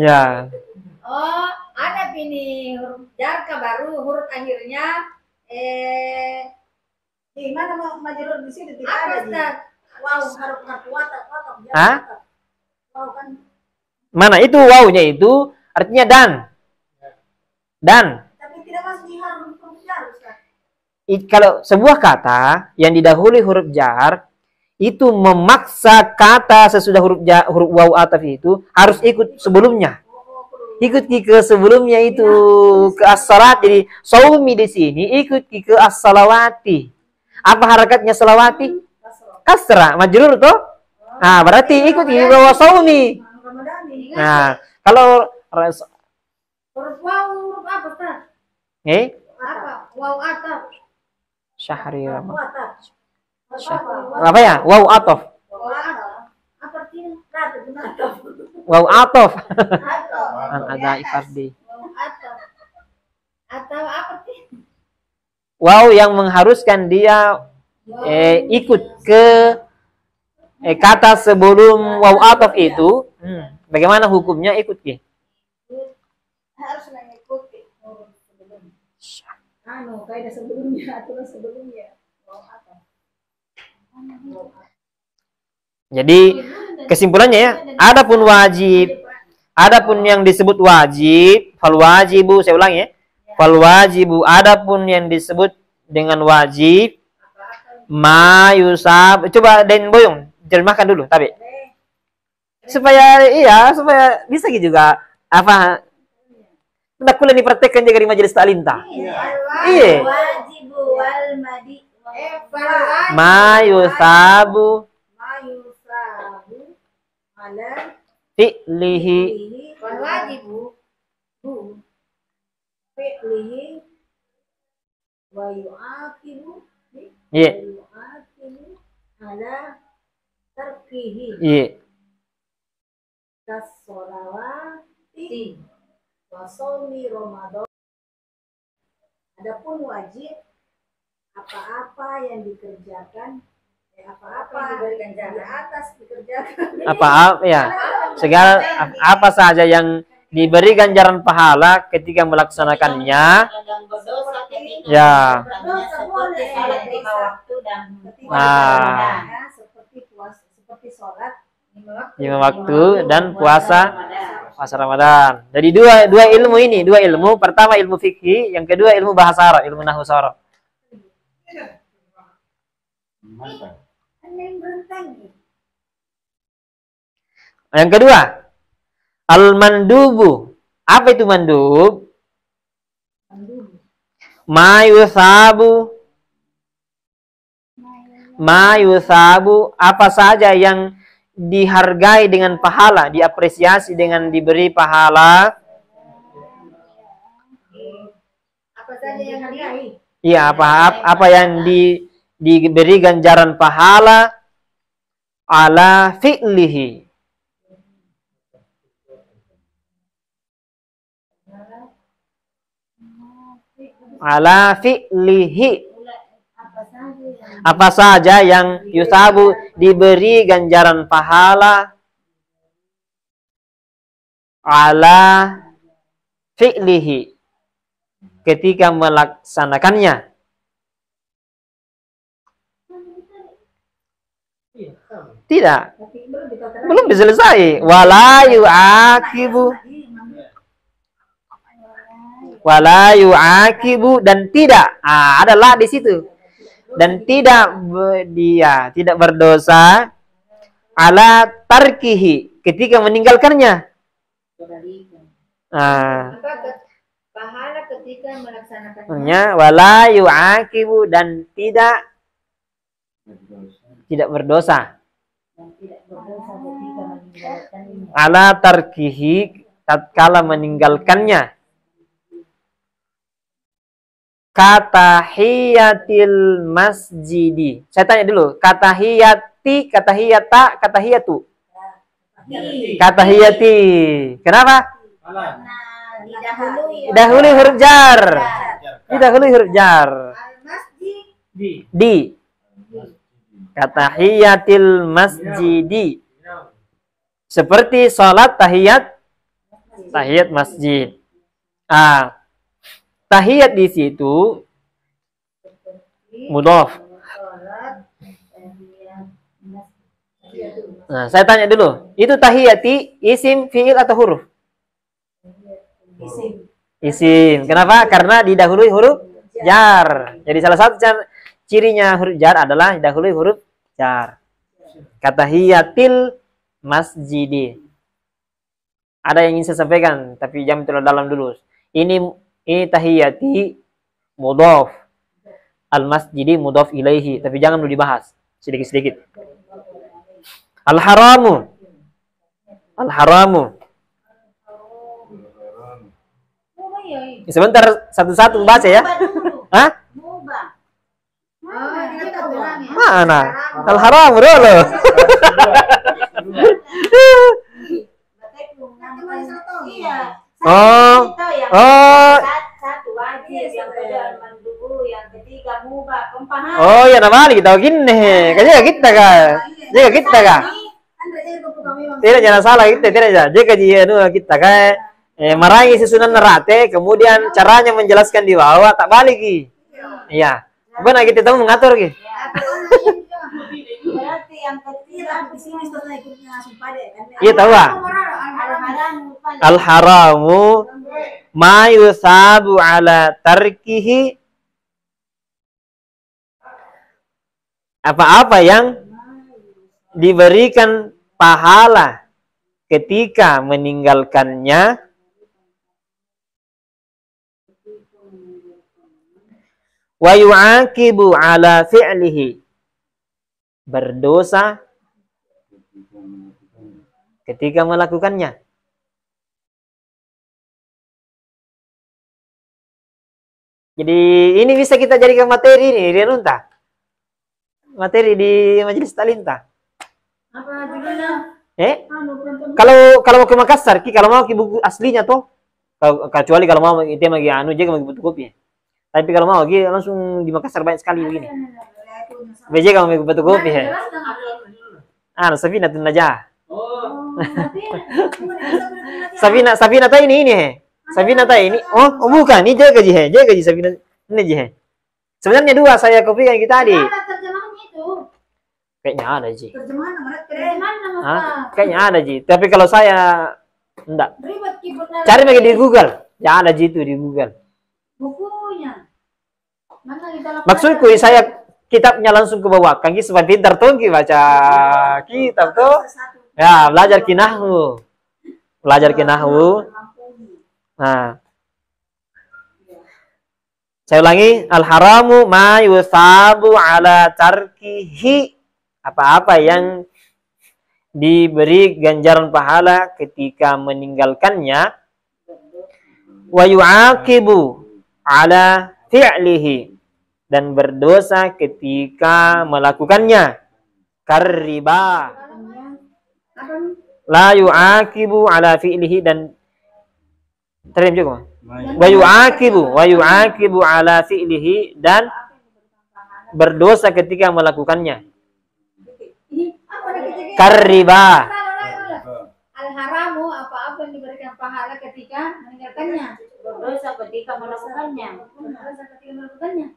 ya. Oh, ada ini huruf jar baru huruf akhirnya Di mana majrur di sini tidak apa ada. Ustaz? Wow, harus wataf. Hah? Wow kan. Mana itu wawunya itu artinya dan. Dan. Tapi tidak masuk di huruf jar, Ustaz. Kalau sebuah kata yang didahului huruf jar itu memaksa kata sesudah huruf waw ataf itu harus ikut sebelumnya. Ikut ke sebelumnya itu ke as-salat. Jadi saumi di sini ikut ke as-salawati. Apa harakatnya salawati? Kasra, majrur tuh. Nah, berarti ikut di bawah saumi. Nah, kalau Huruf waw huruf apa Ustaz? Apa? Waw ataf. Syahri Wataf. apa ya? Waw atof. Waw ataf. Apa artinya? Waw atof. Atau Ada ifardi. Waw ataf. Atau apa sih? Waw yang mengharuskan dia ikut ke kata sebelum waw atof itu. Bagaimana hukumnya ikut ke? harus mengikuti huruf sebelumnya. Kaidah sebelumnya, aturan sebelumnya. Wow, apa? Jadi kesimpulannya ya, adapun yang disebut wajib, fal wajibu, saya ulangi ya. Fal wajibu, adapun yang disebut dengan wajib, ma yusab. Coba Den Boyong terjemahkan dulu, tapi supaya bisa juga apa hendak kuliah dipraktekkan juga di majelis taklim ta. Iya. Wajibu wal madi Ma yusabu ala fi'lihi. Wal wajibu fi'lihi wa yu'aqibu Iya. ala tarkihi Iya. kasolawati wa shaumi Ramadan. Adapun wajib apa-apa yang dikerjakan apa-apa di atas dikerjakan Apa ya? Segala apa saja yang diberi ganjaran pahala ketika melaksanakannya. Ya. seperti salat 5 waktu dan seperti puasa, seperti sholat 5 waktu dan puasa Ramadan. Jadi dua ilmu ini, dua ilmu. Pertama ilmu fikih, yang kedua ilmu bahasa Arab, ilmu nahwu sharaf. Yang kedua, al-mandubu. Apa itu mandub? Ma yusabu, apa saja yang dihargai dengan pahala, diapresiasi dengan diberi pahala. apa saja yang dihargai? Iya, apa yang diberi ganjaran pahala ala fi'lihi. Ala fi'lihi. Apa saja yang yusabu diberi ganjaran pahala ala fi'lihi ketika melaksanakannya. Tidak. Tapi belum dikatakan. Belum diselesai. Wala yu'aqibu. Wala yu'aqibu dan tidak. Ada la di situ. Dan tidak dia tidak berdosa ala tarkihi ketika meninggalkannya. Maka pahala ketika melaksanakannya. Wala yu'aqibu dan tidak berdosa ala tarkihi tatkala meninggalkannya. Katahiyatil masjidi. Saya tanya dulu, katahiyati, katahiyata, katahiyatu. Katahiyati. Kenapa? Didahului huruf jar. Didahului huruf jar. Di. Katahiyatil masjidi. Seperti salat tahiyat masjid. Tahiyat di situ mudhaf. Nah, saya tanya dulu, itu tahiyati isim, fiil atau huruf? Isim. Kenapa? Karena didahului huruf jar. Jadi salah satu cirinya huruf jar adalah didahului huruf jar. Katahiyatil masjidi. Ada yang ingin saya sampaikan, tapi jam terlalu dalam dulu. Ini tahiyati mudhaf, al masjidi mudhaf ilaihi, tapi jangan dulu dibahas sedikit-sedikit. Al haramu sebentar satu-satu baca ya. Hah? Mana? Al haramu dulu. Oh ya nama kita gini, kayaknya kita kan. Tidak jangan salah tidak aja. Jika dia kita kayak marahi susunan nerate, kemudian caranya menjelaskan di bawah tak balik iya. Benar kita tahu mengatur Berarti yang ketiga di sini setelah ikutnya iya tahu al haramu ma yusabu ala tarkihi, apa-apa yang diberikan pahala ketika meninggalkannya, wa yu'aqibu ala fi'lihi, berdosa ketika melakukannya. Jadi ini bisa kita jadikan materi ini, Renunta. Materi di Majelis Talinta. Apa judulnya? Kalau mau ke Makassar, kalau mau ke buku aslinya toh, kecuali kalau mau itu lagi jaga lagi butuh kopi. Tapi kalau mau langsung di Makassar banyak sekali begini. BJ kalau mau butuh kopi ya. Safinatun Najah. Sabina tadi ini. Sabina tadi ini. Oh bukan, ini jaga ji Sabina ini ji. Sebenarnya dua saya kopikan kita tadi. Kayaknya ada ji. Kayaknya ada ji. Tapi kalau saya enggak. Cari lagi di Google. Ya ada ji itu di Google. Bukunya. Maksudku saya kitabnya langsung ke bawah. Kan supaya pintar tuh baca kitab tuh. Ya, belajar kinahwu. Nah. Saya ulangi, al-haramu ma yusabu ala tarkihi, apa-apa yang diberi ganjaran pahala ketika meninggalkannya, wa yu'aqibu ala fi'lihi, dan berdosa ketika melakukannya, karriba, la yu'aqibu ala fi'lihi, dan terima juga wa yu'aqibu ala fi'lihi, dan berdosa ketika melakukannya, karriba. Al-haramu apa-apa yang diberikan pahala ketika meninggalkannya, berdosa ketika melakukannya.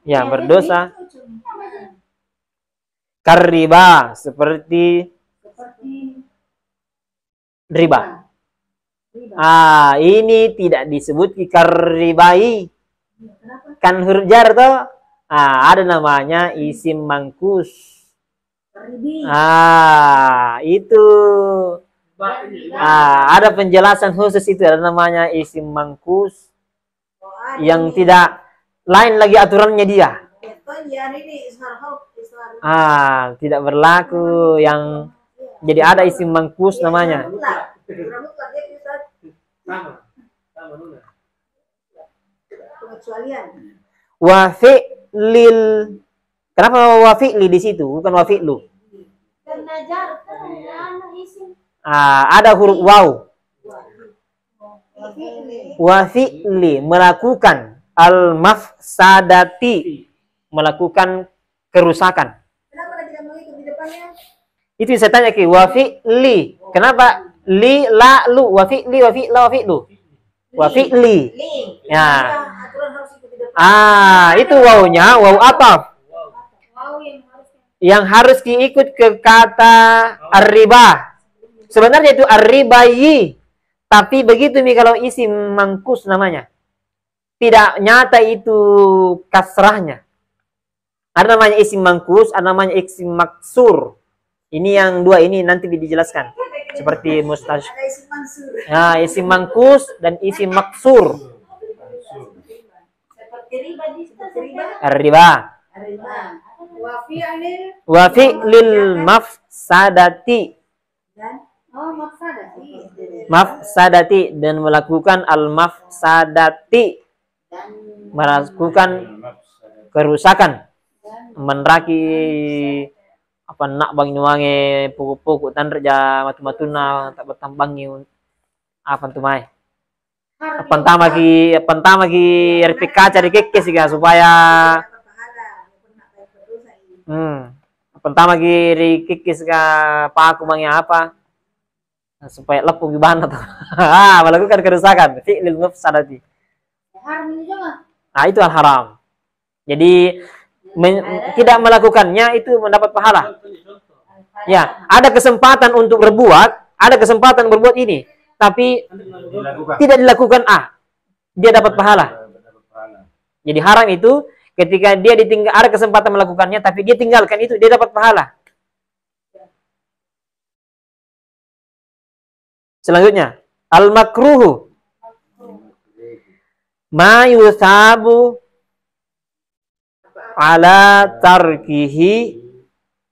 Ya, berdosa. Kariba, seperti riba. Ini tidak disebut karibai. Kan huruf jar toh. Ada namanya isim mangkus. Itu. Ada penjelasan khusus itu, ada namanya isim mangkus yang tidak lain lagi aturannya dia. Tidak berlaku yang jadi ada isim mangkus namanya. Wa fi'lil. Kenapa wa fi'li di situ bukan wa fi'lu? Karena jar isim. Ada huruf waw. Wa fi'li, melakukan, al mafsadati, melakukan kerusakan. Kenapa tidak mengikut di depannya? Itu saya tanya ke wa fi'li. Kenapa li la lu wa fi'li wa fi'la wa fi'lu? Wa fi'li. Ya. Itu wawnya waw ataf. Yang harus diikut ke kata ar-riba. Sebenarnya itu ar-ribayi. Tapi begitu nih kalau isim mangkus namanya. Tidak nyata itu kasrahnya. Ada namanya isim mangkus, ada namanya isim maksur. Ini yang dua ini nanti dijelaskan. Seperti mustash. Isim mangkus dan isim maksur. Ar-riba. Wa fi'lil mafsadati. Mafsadati, dan melakukan al-mafsadati, melakukan kerusakan, menraki apa nak bang nuange pokok-pokok tan reja matu-matuna tak bertambangi apa tuh mai. Pentama ki RPK cari keke sih supaya pentama ki keke sih paku bangnya apa supaya lepuh gimana tuh. Melakukan kerusakan, fi'lil mafsadati. Itu al-haram. Jadi tidak melakukannya itu mendapat pahala. Ya, ada kesempatan untuk berbuat, ada kesempatan berbuat ini, tapi tidak dilakukan, dia dapat pahala. Jadi haram itu ketika dia ditinggal, ada kesempatan melakukannya, tapi dia tinggalkan itu, dia dapat pahala. Selanjutnya, al-makruhu ma yusabu ala tarkihi,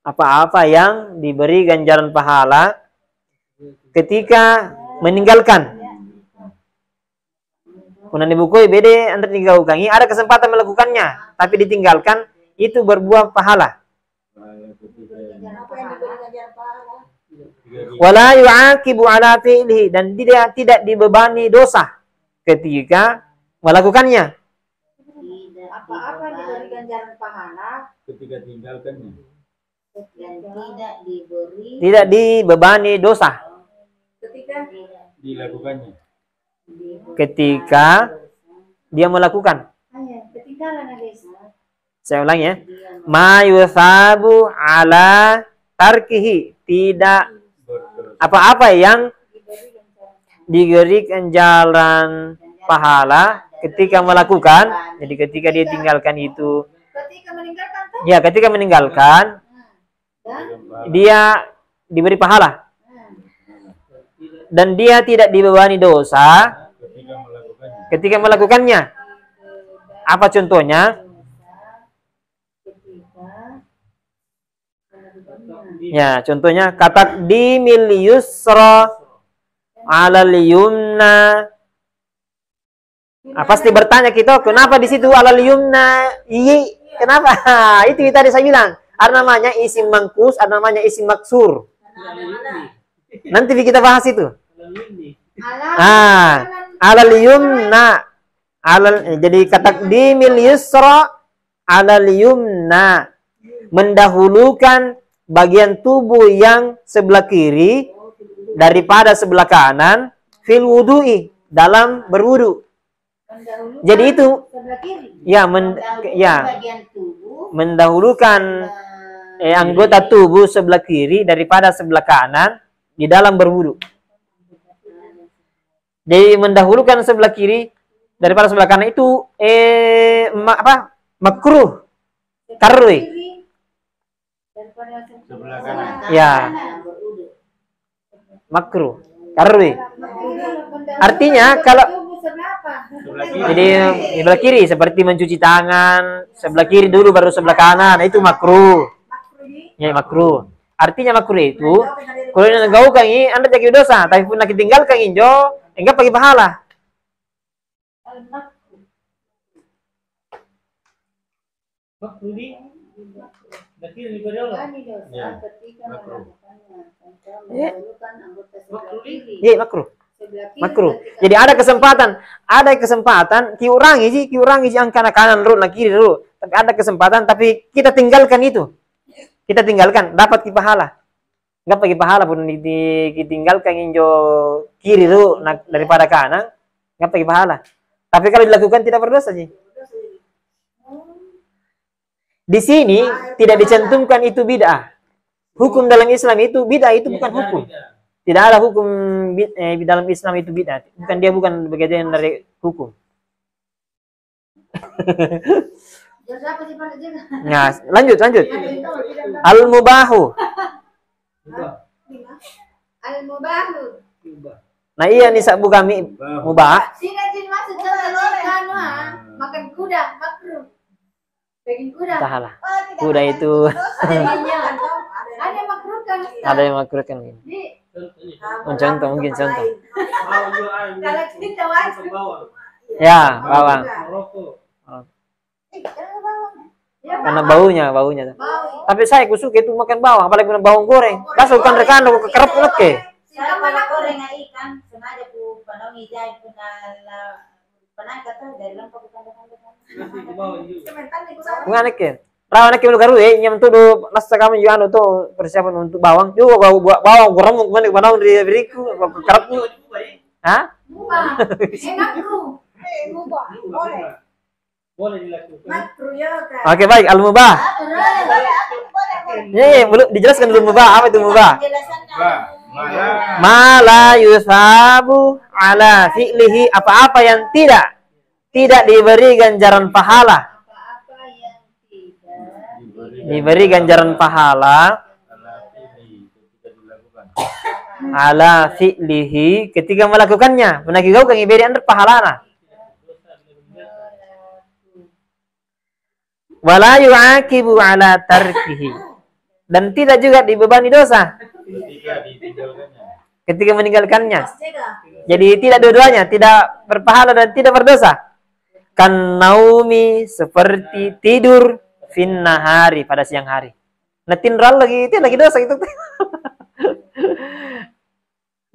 apa-apa yang diberi ganjaran pahala ketika meninggalkan. Kunan dibuku bede antar tinggal ukangi, ada kesempatan melakukannya tapi ditinggalkan, itu berbuah pahala. Wala yu'aqibu ala fi'lihi, dan tidak dibebani dosa ketika melakukannya. Apa-apa diberi ganjaran pahala ketika tinggalkannya. dan Tidak dibebani dosa ketika Dilakukannya. ketika dia melakukan. ketinggalan guys. Saya ulang ya. Ma yusabu ala tarkihi, tidak apa-apa yang diberi ganjaran pahala ketika melakukan. Jadi ketika dia tinggalkan itu, Ketika meninggalkan tuh. ya ketika meninggalkan, dia diberi pahala dan dia tidak dibebani dosa ketika melakukannya. Apa contohnya? Ya, contohnya kataqdimil yusra 'alal yumna. Pasti bertanya kita, kenapa di situ 'alal yumna? Kenapa? Itu tadi saya bilang. Ada namanya isim mangkus, ada namanya isim maksur. Nanti kita bahas itu. 'Alal yumna. Jadi kataqdimil yusra 'alal yumna. Mendahulukan bagian tubuh yang sebelah kiri daripada sebelah kanan fil wudu'i, dalam berwudu. Jadi itu ya bagian tubuh mendahulukan anggota tubuh sebelah kiri daripada sebelah kanan di dalam berwudu. Jadi mendahulukan sebelah kiri daripada sebelah kanan itu makruh. Karwe. Sebelah kanan. Ya. Makruh. Karwe. Artinya kalau Sebelah kiri. jadi sebelah kiri seperti mencuci tangan, sebelah kiri dulu baru sebelah kanan, itu makruh. Ya, makruh. Artinya makruh itu kalau yang gaukan ini Anda jadi dosa, tapi pun nak tinggalkan injo, enggak bagi pahala. Ya, makruh. Iya, makruh. Makruh. Jadi ada kesempatan kiurangi sih angkana kanan dulu, nak kiri dulu. Tapi ada kesempatan tapi kita tinggalkan itu. Kita tinggalkan dapat pahala. Enggak bagi pahala pun ditinggalkan injo kiri dulu daripada kanan, enggak bagi pahala. Tapi kalau dilakukan tidak berdosa sih. Di sini tidak dicantumkan itu bid'ah. Hukum dalam Islam itu bid'ah itu bukan hukum. Tidak ada hukum dalam Islam itu bid'ah. Bukan bagian dari hukum. Nah, lanjut. Al-mubahu. Al-mubahu. Nah, iya nih sak kami mubah. Sini masuk makan kuda makruh. Daging kuda. Salah. Kuda itu Ada yang makruh kan? ada yang makruh kan. Contoh mungkin contoh. Kalau kita wajib. Ya, bawang. Ya, Karena baunya. bau. Tapi saya suka itu makan bawang, apalagi makan bawang goreng. Pasal rekan ke kerap ke. Saya malah goreng ikan, sengaja ku panongi jahit pernah kata dari lampu bukan. Bukan ke. Rawan ke garu nyam tu do nasta kami juga anu tuh persiapan untuk bawang. Juga bawang goreng kemana ke panau di beriku kerap. Hah? Mubah. Makruh. Boleh dilakukan. Makruh ya kan. Oke, baik, al-mubah. Nih, belum dijelaskan dulu mubah. Apa itu mubah? Mala yusabu ala fi'lihi, apa-apa yang tidak diberi ganjaran pahala. Apa-apa yang tidak Diberi ganjaran pahala ala fi'lihi ketika melakukannya. Menagi kau kang iberi anda pahalana. Wala yu'aqibu ala tarkihi. Dan tidak juga dibebani dosa Ketika ditinggalkannya. ketika meninggalkannya. Jadi tidak dua-duanya, tidak berpahala dan tidak berdosa. Kan naumi, seperti tidur finnahari pada siang hari. Nah, tindral lagi itu lagi dosa itu.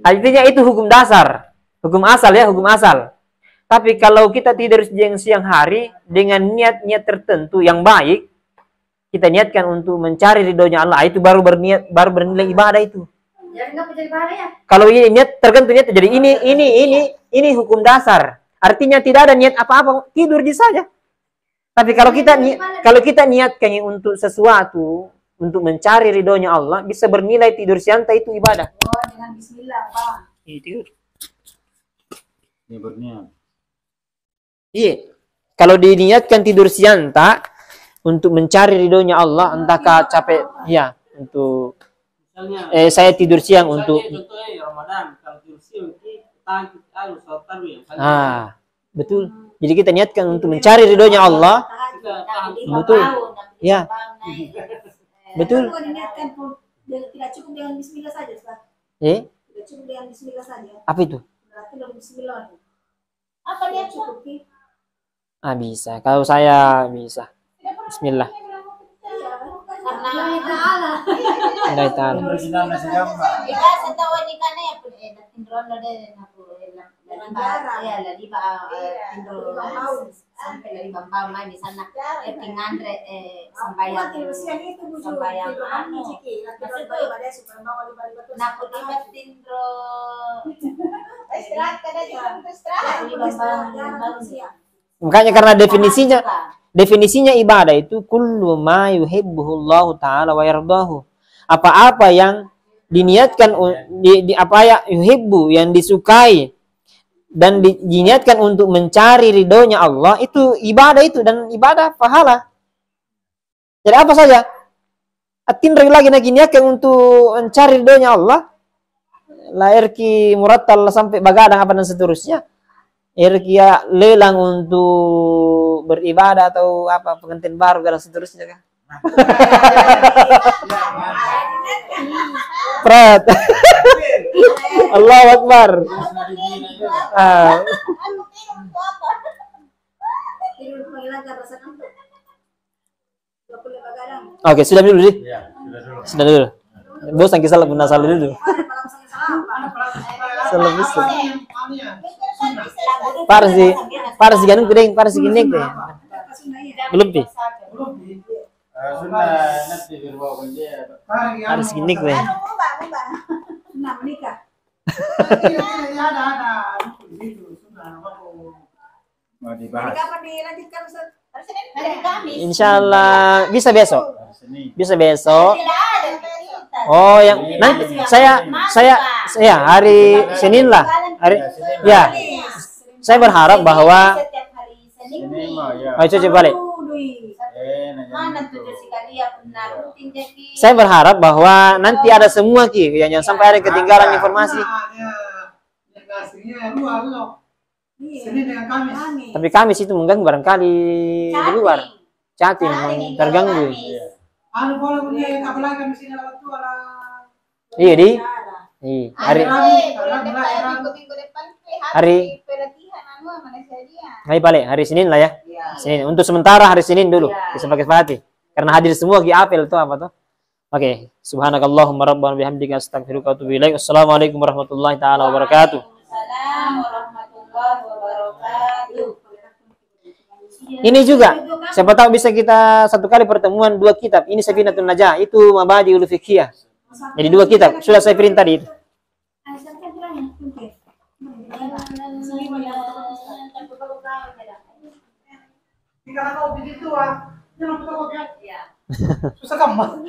Artinya itu hukum dasar, hukum asal ya, hukum asal. Tapi kalau kita tidur siang hari dengan niat-niat tertentu yang baik, kita niatkan untuk mencari ridhonya Allah, itu baru bernilai ibadah itu. jadi nggak menjadi pahala ya? Kalau ini niat tertentu niat, jadi ini hukum dasar. Artinya tidak ada niat apa-apa, tidur di saja. Tapi kalau kita niatkan untuk sesuatu, untuk mencari ridhonya Allah, bisa bernilai tidur siang itu ibadah. Oh, dengan bismillah, Pak. Tidur. Ini berniat. Iya. Kalau diniatkan tidur siang untuk mencari ridhonya Allah, entahkah capek, ya, untuk saya tidur siang untuk Ramadan, kalau tidur siang betul. Jadi kita niatkan untuk mencari ridhonya Allah. Betul. Ya. Betul. Kalau diniatkan pun tidak cukup dengan bismillah saja, Ustaz. Tidak cukup dengan bismillah saja. Apa itu? Berarti dalam bismillah. Apa dia Cukup ki. Bisa. Kalau saya bisa. Bismillah. karena Allah Ta'ala. kita setahu ni kan ya pun tindron ada aku ya lagi tindron sampai dari bambang main di sana tingandre sambayang sambayang anu nak tiba tindron istirahat kada istirahat Makanya karena definisinya ibadah itu kullu ma yuhibbuhullahu ta'ala wa yardahu. Apa-apa yang diniatkan apa ya yuhibbu, yang disukai dan diniatkan untuk mencari ridhonya Allah, itu ibadah itu, dan ibadah pahala. Jadi apa saja atin lagi niatkan untuk mencari ridhonya Allah, lahir ki murattal sampai bagadang apa dan seterusnya, ya lelang untuk beribadah atau apa pengantin baru dan seterusnya kan. Prat. Allahu Akbar. Oke, sudah dulu sih. Ya, sudah dulu. Sudah dulu. Bosan kisah pun salah dulu. Salah bisa. Parsi ganun kudeng, parsi ginek deh. Belum pi. Sudah nanti di bawah dia. Parsi ginek deh. Nah, menikah. Mau dibahas. Kapan dilanjutkan Ustaz? Hari Kamis. Insyaallah bisa besok. Sini. Bisa besok. Tidak ada kita. Oh, yang nanti saya hari Senin lah. Hari ya. Saya berharap bahwa Setiap hari Senin Sini mah ya. ayo coba balik. mana tuh sekali ya benar rutin jadi. Saya berharap bahwa nanti ada semua ki, yang jangan sampai ada ketinggalan informasi. Senin dengan Kamis. Tapi Kamis itu mengganggu barangkali di luar. Chatting terganggu. Anu boleh punya apalagi kami sini lewat tuh ala. Iya di. Iya. Hari Minggu depan hari pelatihan anu mana dia. hari balik hari Senin lah ya. Senin. Untuk sementara hari Senin dulu bisa pakai sepati. Karena hadir semua ki apel tuh apa tuh. Oke, subhanakallahumma rabbana bihamdika astaghfiruka wa atubu ilaik. Assalamualaikum warahmatullahi taala wabarakatuh. Waalaikumsalam warahmatullahi wabarakatuh. Ini juga, siapa tahu bisa kita satu kali pertemuan dua kitab. Ini Safinatun Najah, itu Mabadiul Fiqhiyah. Jadi dua kitab, sudah saya print tadi itu. Jika kau begitu jangan fotokopi. Susah gampang.